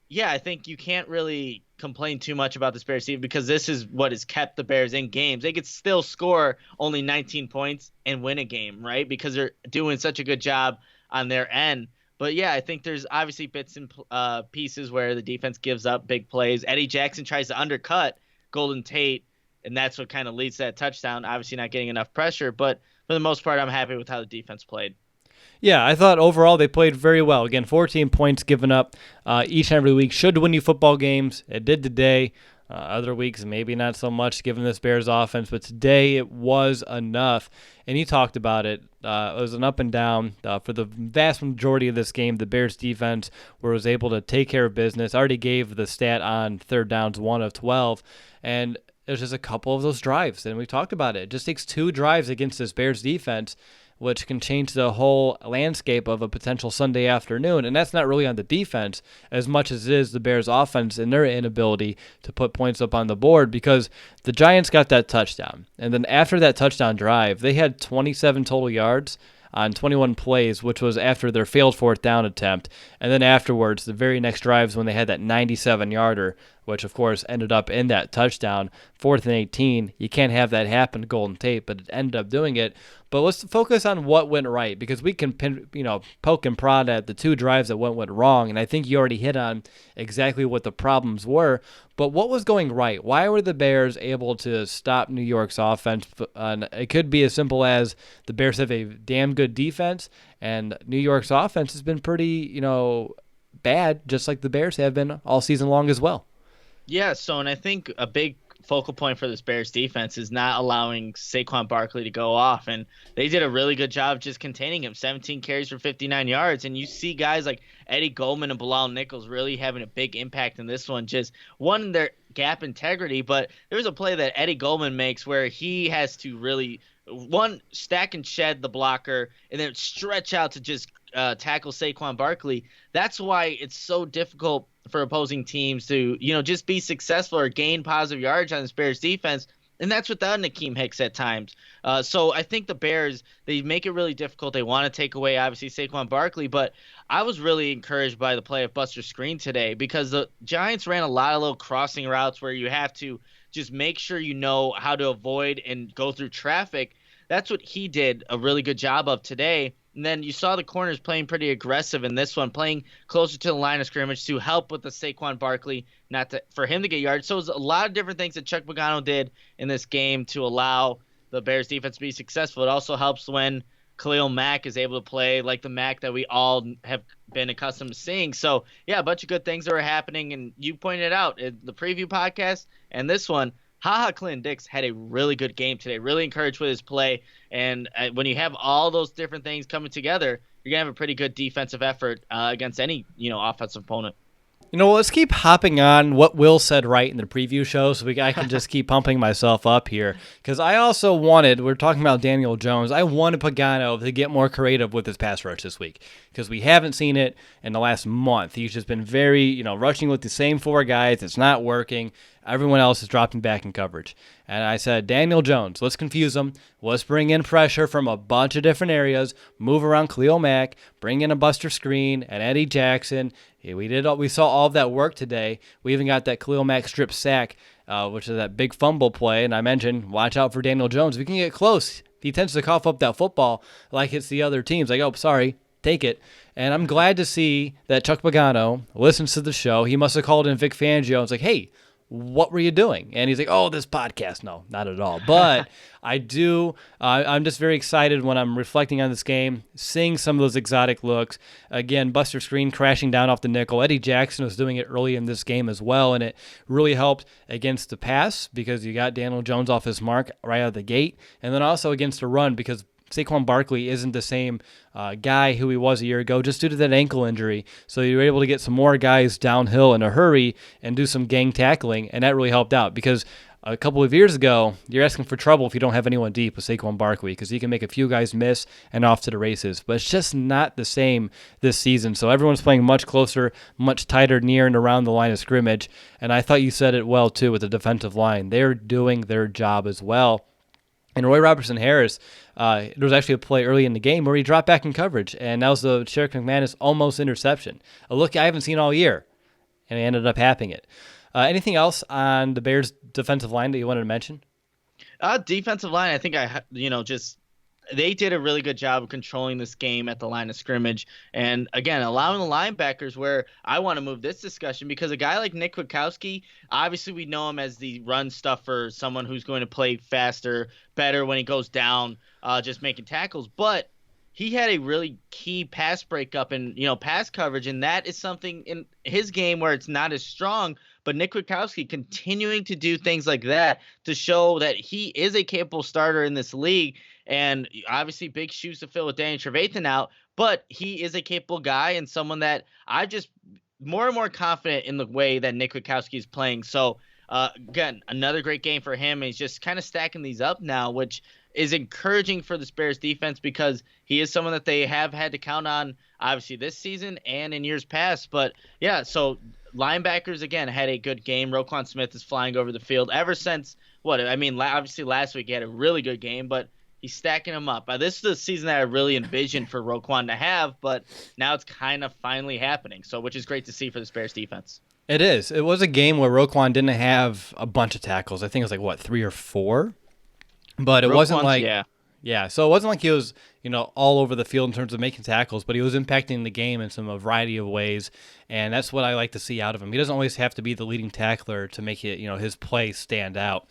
yeah, I think you can't really complain too much about this Bears team because this is what has kept the Bears in games. They could still score only 19 points and win a game, right, because they're doing such a good job on their end. But, yeah, I think there's obviously bits and pieces where the defense gives up big plays. Eddie Jackson tries to undercut Golden Tate, and that's what kind of leads to that touchdown, obviously not getting enough pressure. But for the most part, I'm happy with how the defense played. Yeah, I thought overall they played very well. Again, 14 points given up each and every week. Should win you football games. It did today. Other weeks, maybe not so much given this Bears offense, but today it was enough. And you talked about it. It was an up and down. For the vast majority of this game, the Bears defense was able to take care of business. I already gave the stat on third downs, 1 of 12. And there's just a couple of those drives, and we talked about it. It just takes 2 drives against this Bears defense, which can change the whole landscape of a potential Sunday afternoon. And that's not really on the defense as much as it is the Bears offense and their inability to put points up on the board, because the Giants got that touchdown. And then after that touchdown drive, they had 27 total yards on 21 plays, which was after their failed 4th down attempt. And then afterwards, the very next drives when they had that 97-yarder, which of course ended up in that touchdown, 4th and 18. You can't have that happen to Golden Tate, but it ended up doing it. But let's focus on what went right, because we can poke and prod at the 2 drives that went wrong, and I think you already hit on exactly what the problems were. But what was going right? Why were the Bears able to stop New York's offense? And it could be as simple as the Bears have a damn good defense, and New York's offense has been pretty, bad, just like the Bears have been all season long as well. Yeah, and I think a big focal point for this Bears defense is not allowing Saquon Barkley to go off, and they did a really good job just containing him. 17 carries for 59 yards, and you see guys like Eddie Goldman and Bilal Nichols really having a big impact in this one. Just one, their gap integrity, but there's a play that Eddie Goldman makes where he has to really stack and shed the blocker and then stretch out to just tackle Saquon Barkley. That's why it's so difficult for opposing teams to, just be successful or gain positive yards on this Bears defense. And that's without Nakeem Hicks at times. So I think the Bears, they make it really difficult. They want to take away, obviously, Saquon Barkley. But I was really encouraged by the play of Buster Screen today, because the Giants ran a lot of little crossing routes where you have to just make sure you know how to avoid and go through traffic. That's what he did a really good job of today. And then you saw the corners playing pretty aggressive in this one, playing closer to the line of scrimmage to help with the Saquon Barkley, for him to get yards. So it was a lot of different things that Chuck Pagano did in this game to allow the Bears defense to be successful. It also helps when Khalil Mack is able to play like the Mack that we all have been accustomed to seeing. So, yeah, a bunch of good things that were happening. And you pointed out in the preview podcast and this one, Clinton-Dix had a really good game today, really encouraged with his play. And when you have all those different things coming together, you're going to have a pretty good defensive effort against any, offensive opponent. Let's keep hopping on what Will said right in the preview show so I can just keep pumping myself up here. Because I also we're talking about Daniel Jones. I wanted Pagano to get more creative with his pass rush this week, because we haven't seen it in the last month. He's just been very, rushing with the same 4 guys. It's not working. Everyone else is dropping back in coverage. And I said, Daniel Jones, let's confuse him. Let's bring in pressure from a bunch of different areas, move around Khalil Mack, bring in a Buster Screen and Eddie Jackson. We saw all of that work today. We even got that Khalil Mack strip sack, which is that big fumble play. And I mentioned, watch out for Daniel Jones. If you can get close, he tends to cough up that football like it's the other teams. Like, oh, sorry, take it. And I'm glad to see that Chuck Pagano listens to the show. He must have called in Vic Fangio and was like, hey, what were you doing? And he's like, oh, this podcast. No, not at all. But I'm just very excited when I'm reflecting on this game, seeing some of those exotic looks. Again, Buster Screen crashing down off the nickel. Eddie Jackson was doing it early in this game as well, and it really helped against the pass because you got Daniel Jones off his mark right out of the gate, and then also against the run because Saquon Barkley isn't the same guy who he was a year ago just due to that ankle injury. So you were able to get some more guys downhill in a hurry and do some gang tackling, and that really helped out because a couple of years ago, you're asking for trouble if you don't have anyone deep with Saquon Barkley because he can make a few guys miss and off to the races. But it's just not the same this season. So everyone's playing much closer, much tighter near and around the line of scrimmage. And I thought you said it well, too, with the defensive line. They're doing their job as well. And Roy Robertson Harris, there was actually a play early in the game where he dropped back in coverage, and that was the Sherrick McManus almost interception. A look I haven't seen all year, and he ended up happening it. Anything else on the Bears' defensive line that you wanted to mention? Defensive line, I think they did a really good job of controlling this game at the line of scrimmage. And again, allowing the linebackers where I want to move this discussion because a guy like Nick Kwiatkowski, obviously we know him as the run stuffer, someone who's going to play faster, better when he goes down, just making tackles. But he had a really key pass breakup and, pass coverage. And that is something in his game where it's not as strong. But Nick Kwiatkowski continuing to do things like that to show that he is a capable starter in this league. And obviously big shoes to fill with Danny Trevathan out. But he is a capable guy and someone that I just more and more confident in the way that Nick Kwiatkowski is playing. So, again, another great game for him. And he's just kind of stacking these up now, which is encouraging for the Bears defense because he is someone that they have had to count on, obviously, this season and in years past. But, yeah, so linebackers, again, had a good game. Roquan Smith is flying over the field ever since, obviously last week he had a really good game, but he's stacking them up. This is the season that I really envisioned for Roquan to have, but now it's kind of finally happening, so which is great to see for the Bears defense. It is. It was a game where Roquan didn't have a bunch of tackles. I think it was 3 or 4? But it wasn't like so it wasn't like he was, all over the field in terms of making tackles, but he was impacting the game in a variety of ways, and that's what I like to see out of him. He doesn't always have to be the leading tackler to make it, his play stand out.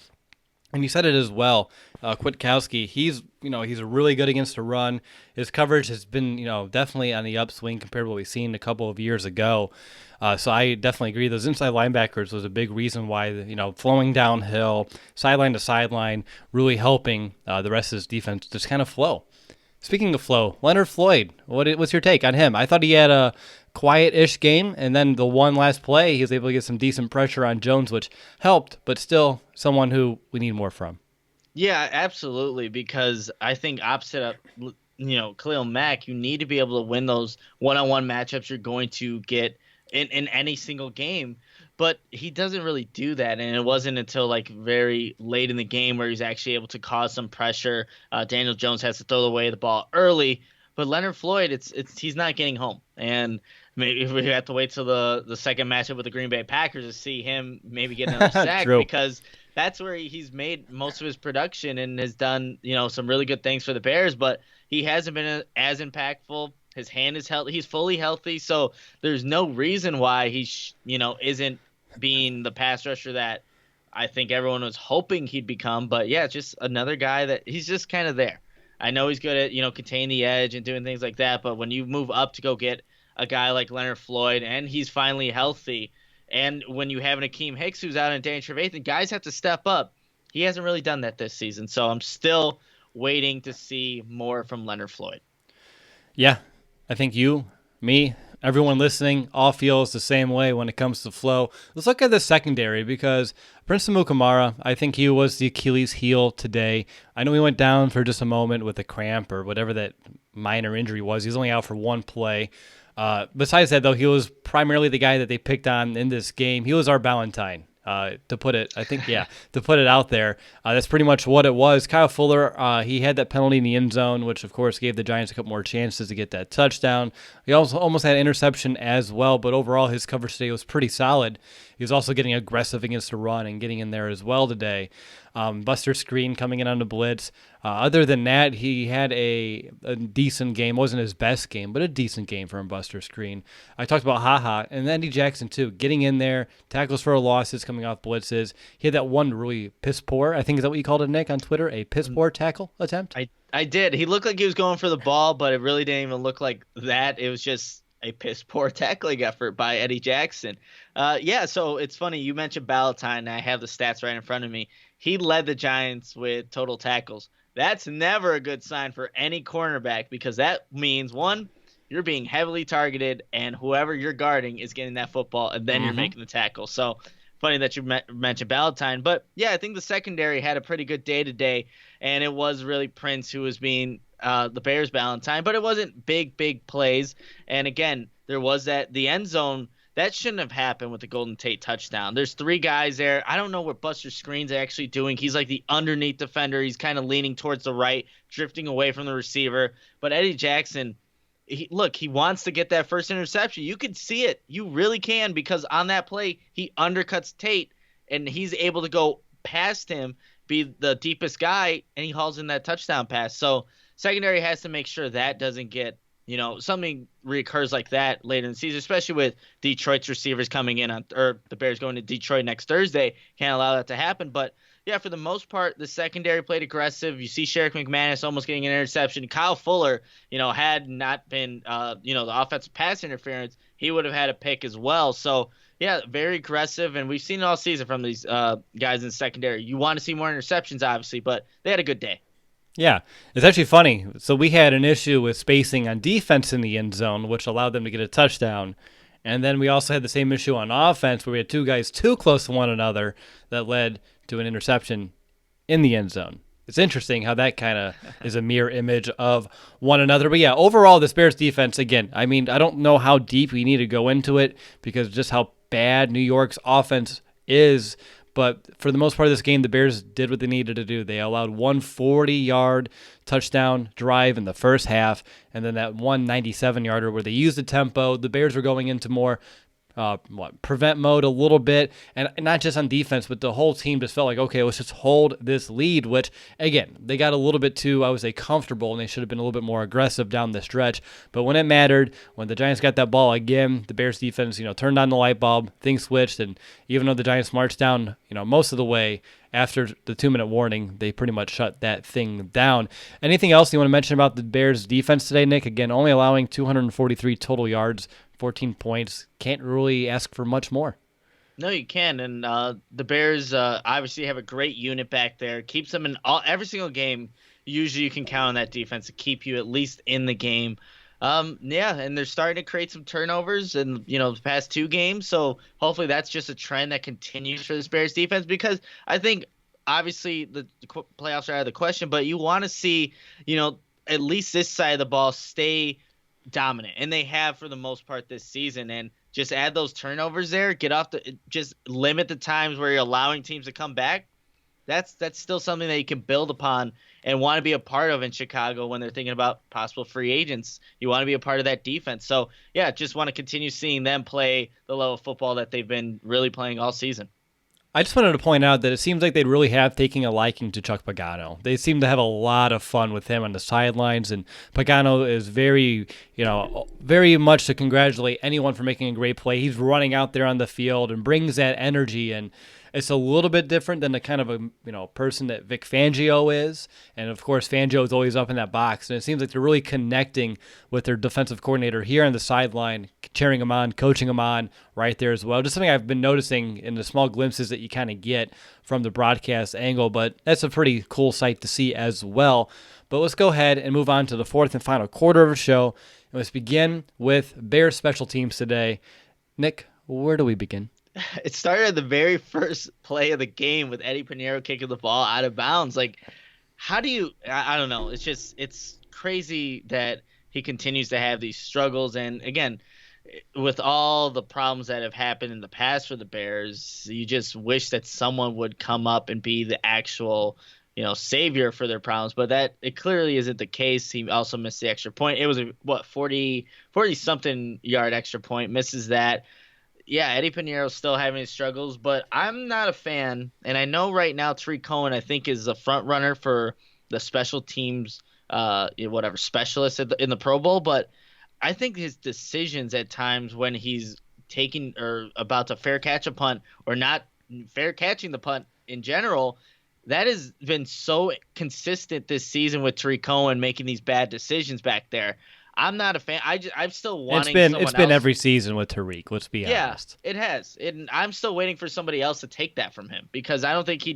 And you said it as well, Kwiatkowski, he's really good against the run. His coverage has been, definitely on the upswing compared to what we've seen a couple of years ago. So I definitely agree. Those inside linebackers was a big reason why, flowing downhill, sideline to sideline, really helping the rest of his defense just kind of flow. Speaking of flow, Leonard Floyd, what's your take on him? I thought he had a quiet-ish game, and then the one last play, he was able to get some decent pressure on Jones, which helped, but still someone who we need more from. Yeah, absolutely, because I think opposite of, Khalil Mack, you need to be able to win those one-on-one matchups you're going to get in any single game, but he doesn't really do that, and it wasn't until very late in the game where he's actually able to cause some pressure. Daniel Jones has to throw away the ball early, but Leonard Floyd, he's not getting home, and maybe we have to wait till the second matchup with the Green Bay Packers to see him maybe get another sack because that's where he's made most of his production and has done some really good things for the Bears, but he hasn't been as impactful. His hand is healthy. He's fully healthy, so there's no reason why he isn't being the pass rusher that I think everyone was hoping he'd become. But yeah, just another guy that he's just kind of there. I know he's good at containing the edge and doing things like that, but when you move up to go get a guy like Leonard Floyd and he's finally healthy, and when you have an Akeem Hicks who's out and Danny Trevathan, guys have to step up. He hasn't really done that this season, so I'm still waiting to see more from Leonard Floyd. Yeah. I think you, me, everyone listening all feels the same way when it comes to flow. Let's look at the secondary because Prince Amukamara, I think he was the Achilles heel today. I know he went down for just a moment with a cramp or whatever that minor injury was. He was only out for one play. Besides that, though, he was primarily the guy that they picked on in this game. He was our Valentine. To put it out there. That's pretty much what it was. Kyle Fuller, he had that penalty in the end zone, which, of course, gave the Giants a couple more chances to get that touchdown. He also almost had an interception as well, but overall his coverage today was pretty solid. He was also getting aggressive against the run and getting in there as well today. Buster Screen coming in on the blitz. Other than that, he had a decent game. Wasn't his best game, but a decent game from Buster Screen. I talked about Ha and Eddie Jackson too, getting in there, tackles for losses coming off blitzes. He had that one really piss poor, I think is that what you called it, Nick, on Twitter, a piss poor tackle attempt? I did. He looked like he was going for the ball, but it really didn't even look like that. It was just a piss poor tackling effort by Eddie Jackson. Yeah, so it's funny. You mentioned Ballantyne. I have the stats right in front of me. He led the Giants with total tackles. That's never a good sign for any cornerback because that means, one, you're being heavily targeted, and whoever you're guarding is getting that football, and then you're making the tackle. So funny that you mentioned Ballantyne. But, yeah, I think the secondary had a pretty good day today, and it was really Prince who was being the Bears' Ballantyne. But it wasn't big plays. And, again, there was the end zone. That shouldn't have happened with the Golden Tate touchdown. There's three guys there. I don't know what Buster Screen's actually doing. He's like the underneath defender. He's kind of leaning towards the right, drifting away from the receiver. But Eddie Jackson, he wants to get that first interception. You can see it. You really can, because on that play, he undercuts Tate, and he's able to go past him, be the deepest guy, and he hauls in that touchdown pass. So secondary has to make sure that doesn't get, something reoccurs like that later in the season, especially with Detroit's receivers coming in or the Bears going to Detroit next Thursday. Can't allow that to happen. But yeah, for the most part, the secondary played aggressive. You see Sherrick McManus almost getting an interception. Kyle Fuller, had not been, the offensive pass interference, he would have had a pick as well. So yeah, very aggressive. And we've seen it all season from these guys in the secondary. You want to see more interceptions, obviously, but they had a good day. Yeah, it's actually funny. So we had an issue with spacing on defense in the end zone, which allowed them to get a touchdown. And then we also had the same issue on offense where we had two guys too close to one another that led to an interception in the end zone. It's interesting how that kind of is a mirror image of one another. But yeah, overall, this Bears defense, again, I don't know how deep we need to go into it because just how bad New York's offense is. But for the most part of this game, the Bears did what they needed to do. They allowed one 40-yard touchdown drive in the first half, and then that one 97-yarder where they used the tempo. The Bears were going into more prevent mode a little bit, and not just on defense, but the whole team just felt like, okay, let's just hold this lead, which, again, they got a little bit too, I would say, comfortable, and they should have been a little bit more aggressive down the stretch. But when it mattered, when the Giants got that ball again, the Bears defense, turned on the light bulb, things switched, and even though the Giants marched down, most of the way after the 2-minute warning, they pretty much shut that thing down. Anything else you want to mention about the Bears defense today, Nick? Again, only allowing 243 total yards, 14 points. Can't really ask for much more. No, you can. And the Bears obviously have a great unit back there. Keeps them in every single game. Usually you can count on that defense to keep you at least in the game. Yeah, and they're starting to create some turnovers in the past two games. So hopefully that's just a trend that continues for this Bears defense, because I think obviously the playoffs are out of the question, but you want to see at least this side of the ball stay dominant, and they have for the most part this season. And just add those turnovers there, just limit the times where you're allowing teams to come back. That's still something that you can build upon and want to be a part of in Chicago when they're thinking about possible free agents. You want to be a part of that defense. So yeah, just want to continue seeing them play the level of football that they've been really playing all season. I just wanted to point out that it seems like they really have taken a liking to Chuck Pagano. They seem to have a lot of fun with him on the sidelines, and Pagano is very much to congratulate anyone for making a great play. He's running out there on the field and brings that energy, and it's a little bit different than the kind of a person that Vic Fangio is. And of course, Fangio is always up in that box. And it seems like they're really connecting with their defensive coordinator here on the sideline, cheering him on, coaching him on right there as well. Just something I've been noticing in the small glimpses that you kind of get from the broadcast angle. But that's a pretty cool sight to see as well. But let's go ahead and move on to the fourth and final quarter of the show. And let's begin with Bears special teams today. Nick, where do we begin? It started at the very first play of the game with Eddie Pinheiro kicking the ball out of bounds. Like, how do you – I don't know. It's crazy that he continues to have these struggles. And, again, with all the problems that have happened in the past for the Bears, you just wish that someone would come up and be the actual – savior for their problems, but that it clearly isn't the case. He also missed the extra point. It was a 40 something yard extra point, misses that. yeah, Eddie Piñeiro's still having his struggles, but I'm not a fan. And I know right now Tariq Cohen, I think, is the front runner for the special teams, whatever specialist in the Pro Bowl. But I think his decisions at times when he's taking or about to fair catch a punt or not fair catching the punt in general, that has been so consistent this season with Tariq Cohen making these bad decisions back there. I'm not a fan. I'm still wanting someone It's been else. every season with Tariq. Let's be Yeah, honest. it has. And I'm still waiting for somebody else to take that from him because I don't think he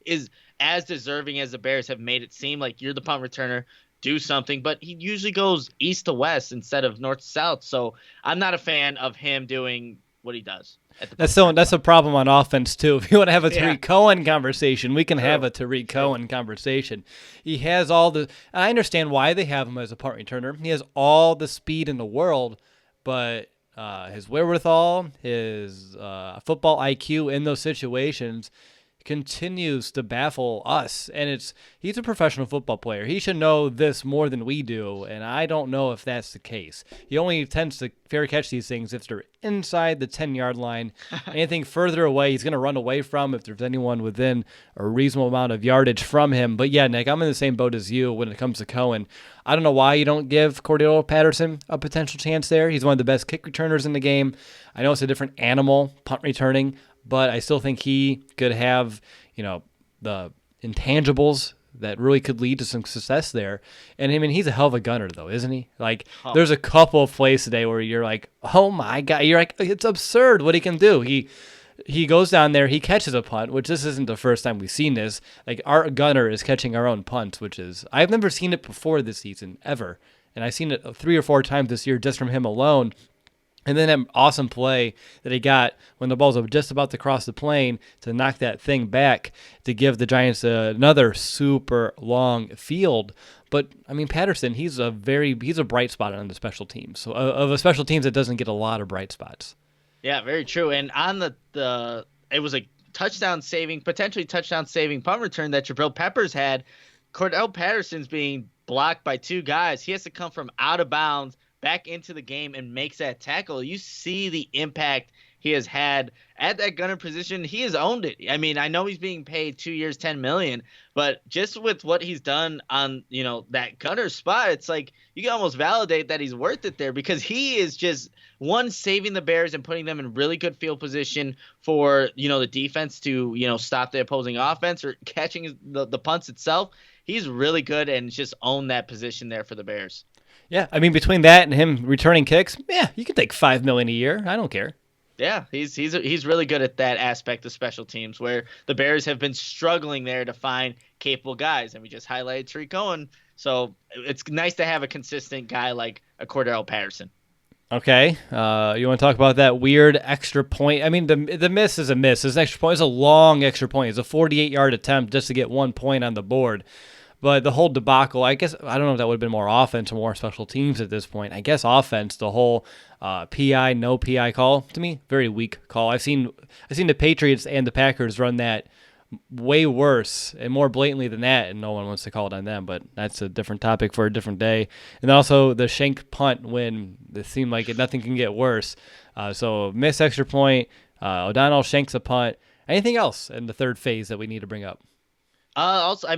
is as deserving as the Bears have made it seem. Like, you're the punt returner, do something. But he usually goes east to west instead of north to south. So I'm not a fan of him doing what he does at the That's a problem on offense too. If you want to have a Tariq Yeah. Cohen conversation, we can True. have a Tariq Cohen conversation. He has all the. I understand why they have him as a punt returner. He has all the speed in the world, but his wherewithal, his football IQ in those situations continues to baffle us. And he's a professional football player. He should know this more than we do, and I don't know if that's the case. He only tends to fair catch these things if they're inside the 10-yard line. Anything further away, he's going to run away from if there's anyone within a reasonable amount of yardage from him. But yeah, Nick, I'm in the same boat as you when it comes to Cohen. I don't know why you don't give Cordero Patterson a potential chance there. He's one of the best kick returners in the game. I know it's a different animal, punt returning, but I still think he could have, the intangibles that really could lead to some success there. And I mean, he's a hell of a gunner, though, isn't he? Like, there's a couple of plays today where you're like, oh my God, you're like, it's absurd what he can do. He goes down there, he catches a punt, which this isn't the first time we've seen this. Like, our gunner is catching our own punts, which is, I've never seen it before this season, ever. And I've seen it 3 or 4 times this year just from him alone. And then that awesome play that he got when the ball's just about to cross the plane to knock that thing back to give the Giants another super long field. But, I mean, Patterson, he's a bright spot on the special teams. So of a special teams that doesn't get a lot of bright spots. Yeah, very true. And on it was a potentially touchdown saving punt return that Jabril Peppers had. Cordell Patterson's being blocked by 2 guys. He has to come from out of bounds back into the game and makes that tackle. You see the impact he has had at that gunner position. He has owned it. I mean, I know he's being paid 2 years, $10 million, but just with what he's done on, that gunner spot, it's like you can almost validate that he's worth it there because he is just saving the Bears and putting them in really good field position for, the defense to, stop the opposing offense or catching the punts itself. He's really good and just owned that position there for the Bears. Yeah, I mean, between that and him returning kicks, yeah, you could take $5 million a year. I don't care. Yeah, he's really good at that aspect of special teams where the Bears have been struggling there to find capable guys, and we just highlighted Tariq Cohen. So it's nice to have a consistent guy like a Cordero Patterson. Okay, you want to talk about that weird extra point? I mean, the miss is a miss. This extra point is a long extra point. It's a 48-yard attempt just to get 1 point on the board. But the whole debacle, I guess, I don't know if that would have been more offense or more special teams at this point. I guess offense, the whole PI, no PI call, to me, very weak call. I've seen the Patriots and the Packers run that way worse and more blatantly than that, and no one wants to call it on them, but that's a different topic for a different day. And also the Shank punt when it seemed like nothing can get worse. So miss extra point, O'Donnell shanks a punt. Anything else in the third phase that we need to bring up? Also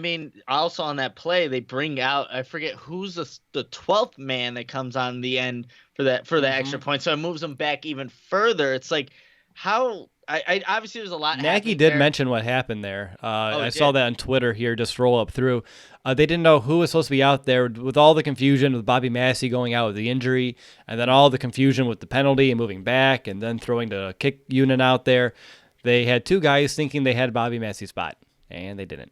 on that play, they bring out, I forget who's the 12th man that comes on the end for the extra point. So it moves them back even further. It's like how I obviously there's a lot. Nagy did mention what happened there. I saw that on Twitter here. Just roll up through. They didn't know who was supposed to be out there with all the confusion with Bobby Massey going out with the injury, and then all the confusion with the penalty and moving back, and then throwing the kick unit out there. They had 2 guys thinking they had Bobby Massey's spot, and they didn't.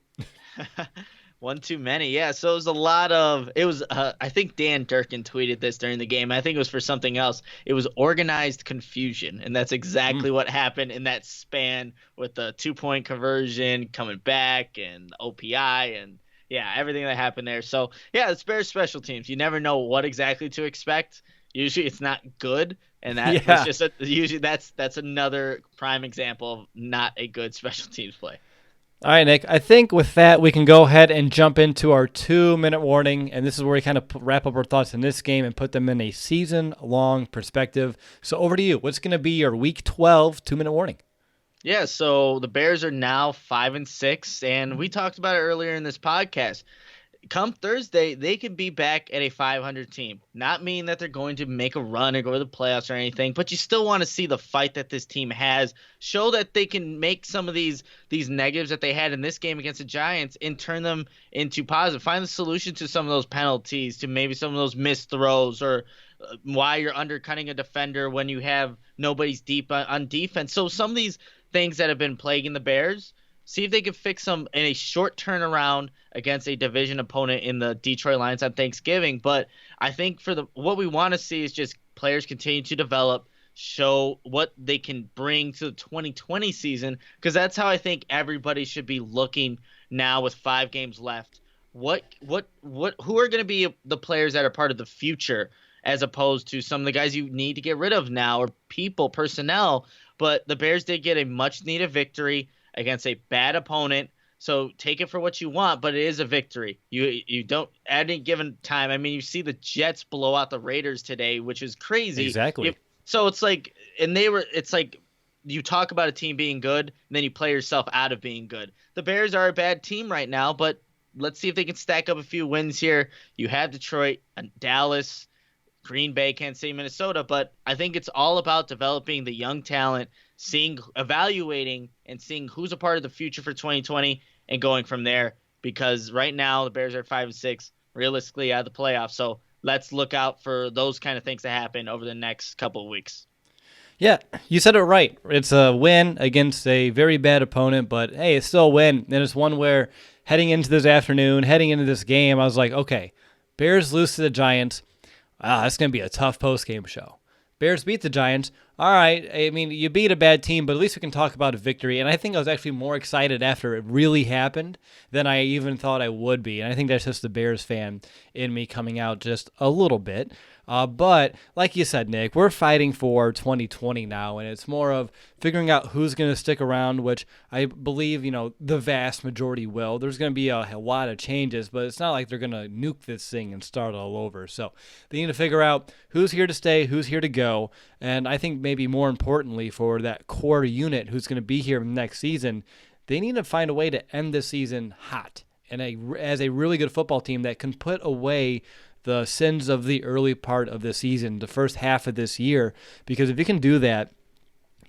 One too many. Yeah, so it was I think Dan Durkin tweeted this during the game. I think it was for something else. It was organized confusion, and that's exactly what happened in that span with the 2-point conversion coming back and the OPI and everything that happened there. So it's Bears special teams. You never know what exactly to expect. Usually it's not good, and that's just usually that's another prime example of not a good special teams play. All right, Nick. I think with that, we can go ahead and jump into our 2-minute warning. And this is where we kind of wrap up our thoughts in this game and put them in a season-long perspective. So over to you. What's going to be your Week 12 2-minute warning? Yeah, so the Bears are now 5-6, and we talked about it earlier in this podcast. Come Thursday, they could be back at a 500 team. Not mean that they're going to make a run or go to the playoffs or anything, but you still want to see the fight that this team has. Show that they can make some of these negatives that they had in this game against the Giants and turn them into positive. Find the solution to some of those penalties, to maybe some of those missed throws, or why you're undercutting a defender when you have nobody's deep on defense. So some of these things that have been plaguing the Bears, see if they can fix them in a short turnaround against a division opponent in the Detroit Lions on Thanksgiving. But I think what we want to see is just players continue to develop, show what they can bring to the 2020 season, because that's how I think everybody should be looking now with 5 games left. Who are going to be the players that are part of the future, as opposed to some of the guys you need to get rid of now, or personnel. But the Bears did get a much-needed victory against a bad opponent, so take it for what you want, but it is a victory. You don't, at any given time, I mean, you see the Jets blow out the Raiders today, which is crazy. Exactly. So it's like, it's like you talk about a team being good, and then you play yourself out of being good. The Bears are a bad team right now, but let's see if they can stack up a few wins here. You have Detroit, Dallas, Green Bay, Kansas City, Minnesota, but I think it's all about developing the young talent, evaluating and seeing who's a part of the future for 2020 and going from there, because right now the Bears are 5-6, realistically out of the playoffs. So let's look out for those kind of things to happen over the next couple of weeks. Yeah, you said it right. It's a win against a very bad opponent, but hey, it's still a win. And it's one where heading into this afternoon, heading into this game, I was like, okay, Bears lose to the Giants. Wow, that's going to be a tough post-game show. Bears beat the Giants. All right, I mean, you beat a bad team, but at least we can talk about a victory. And I think I was actually more excited after it really happened than I even thought I would be. And I think that's just the Bears fan in me coming out just a little bit. But like you said, Nick, we're fighting for 2020 now, and it's more of figuring out who's going to stick around, which I believe, the vast majority will. There's going to be a lot of changes, but it's not like they're going to nuke this thing and start all over. So they need to figure out who's here to stay, who's here to go, and I think maybe more importantly for that core unit who's going to be here next season, they need to find a way to end this season hot and as a really good football team that can put away the sins of the early part of the season, the first half of this year, because if you can do that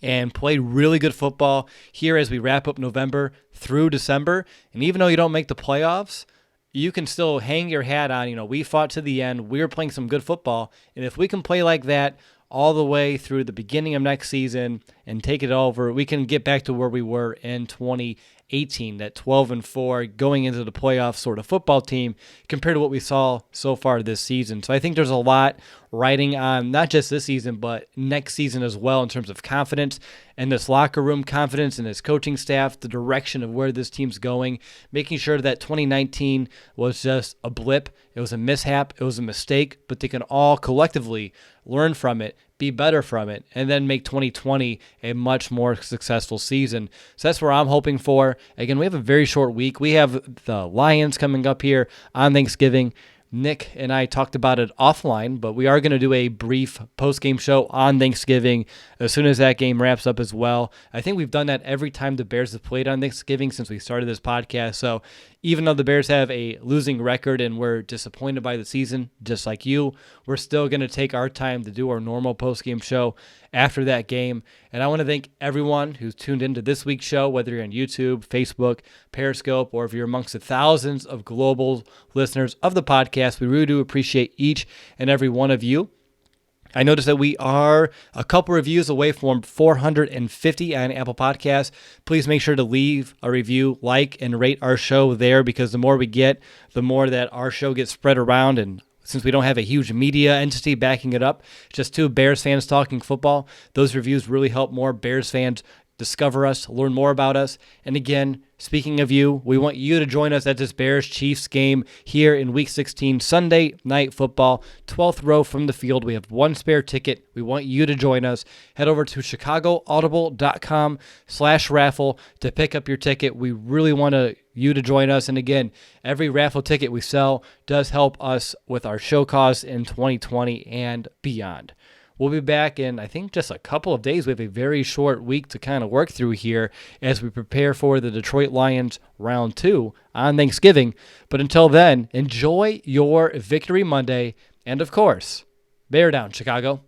and play really good football here as we wrap up November through December, and even though you don't make the playoffs, you can still hang your hat on, we fought to the end, we were playing some good football, and if we can play like that all the way through the beginning of next season and take it over, we can get back to where we were in 2018, that 12-4 going into the playoffs sort of football team compared to what we saw so far this season. So I think there's a lot riding on not just this season, but next season as well in terms of confidence and this locker room confidence and this coaching staff, the direction of where this team's going, making sure that 2019 was just a blip. It was a mishap. It was a mistake, but they can all collectively learn from it, be better from it, and then make 2020 a much more successful season. So that's where I'm hoping for. Again, we have a very short week. We have the Lions coming up here on Thanksgiving. Nick and I talked about it offline, but we are going to do a brief post-game show on Thanksgiving as soon as that game wraps up as well. I think we've done that every time the Bears have played on Thanksgiving since we started this podcast. So even though the Bears have a losing record and we're disappointed by the season, just like you, we're still going to take our time to do our normal post-game show after that game. And I want to thank everyone who's tuned into this week's show, whether you're on YouTube, Facebook, Periscope, or if you're amongst the thousands of global listeners of the podcast. We really do appreciate each and every one of you. I noticed that we are a couple reviews away from 450 on Apple Podcasts. Please make sure to leave a review, like, and rate our show there, because the more we get, the more that our show gets spread around. And since we don't have a huge media entity backing it up, just two Bears fans talking football, those reviews really help more Bears fans discover us, learn more about us. And again, Speaking of you, we want you to join us at this Bears-Chiefs game here in Week 16, Sunday Night Football, 12th row from the field. We have one spare ticket. We want you to join us. Head over to chicagoaudible.com/raffle to pick up your ticket. We really want you to join us. And again, every raffle ticket we sell does help us with our show costs in 2020 and beyond. We'll be back in, I think, just a couple of days. We have a very short week to kind of work through here as we prepare for the Detroit Lions round 2 on Thanksgiving. But until then, enjoy your Victory Monday. And, of course, bear down, Chicago.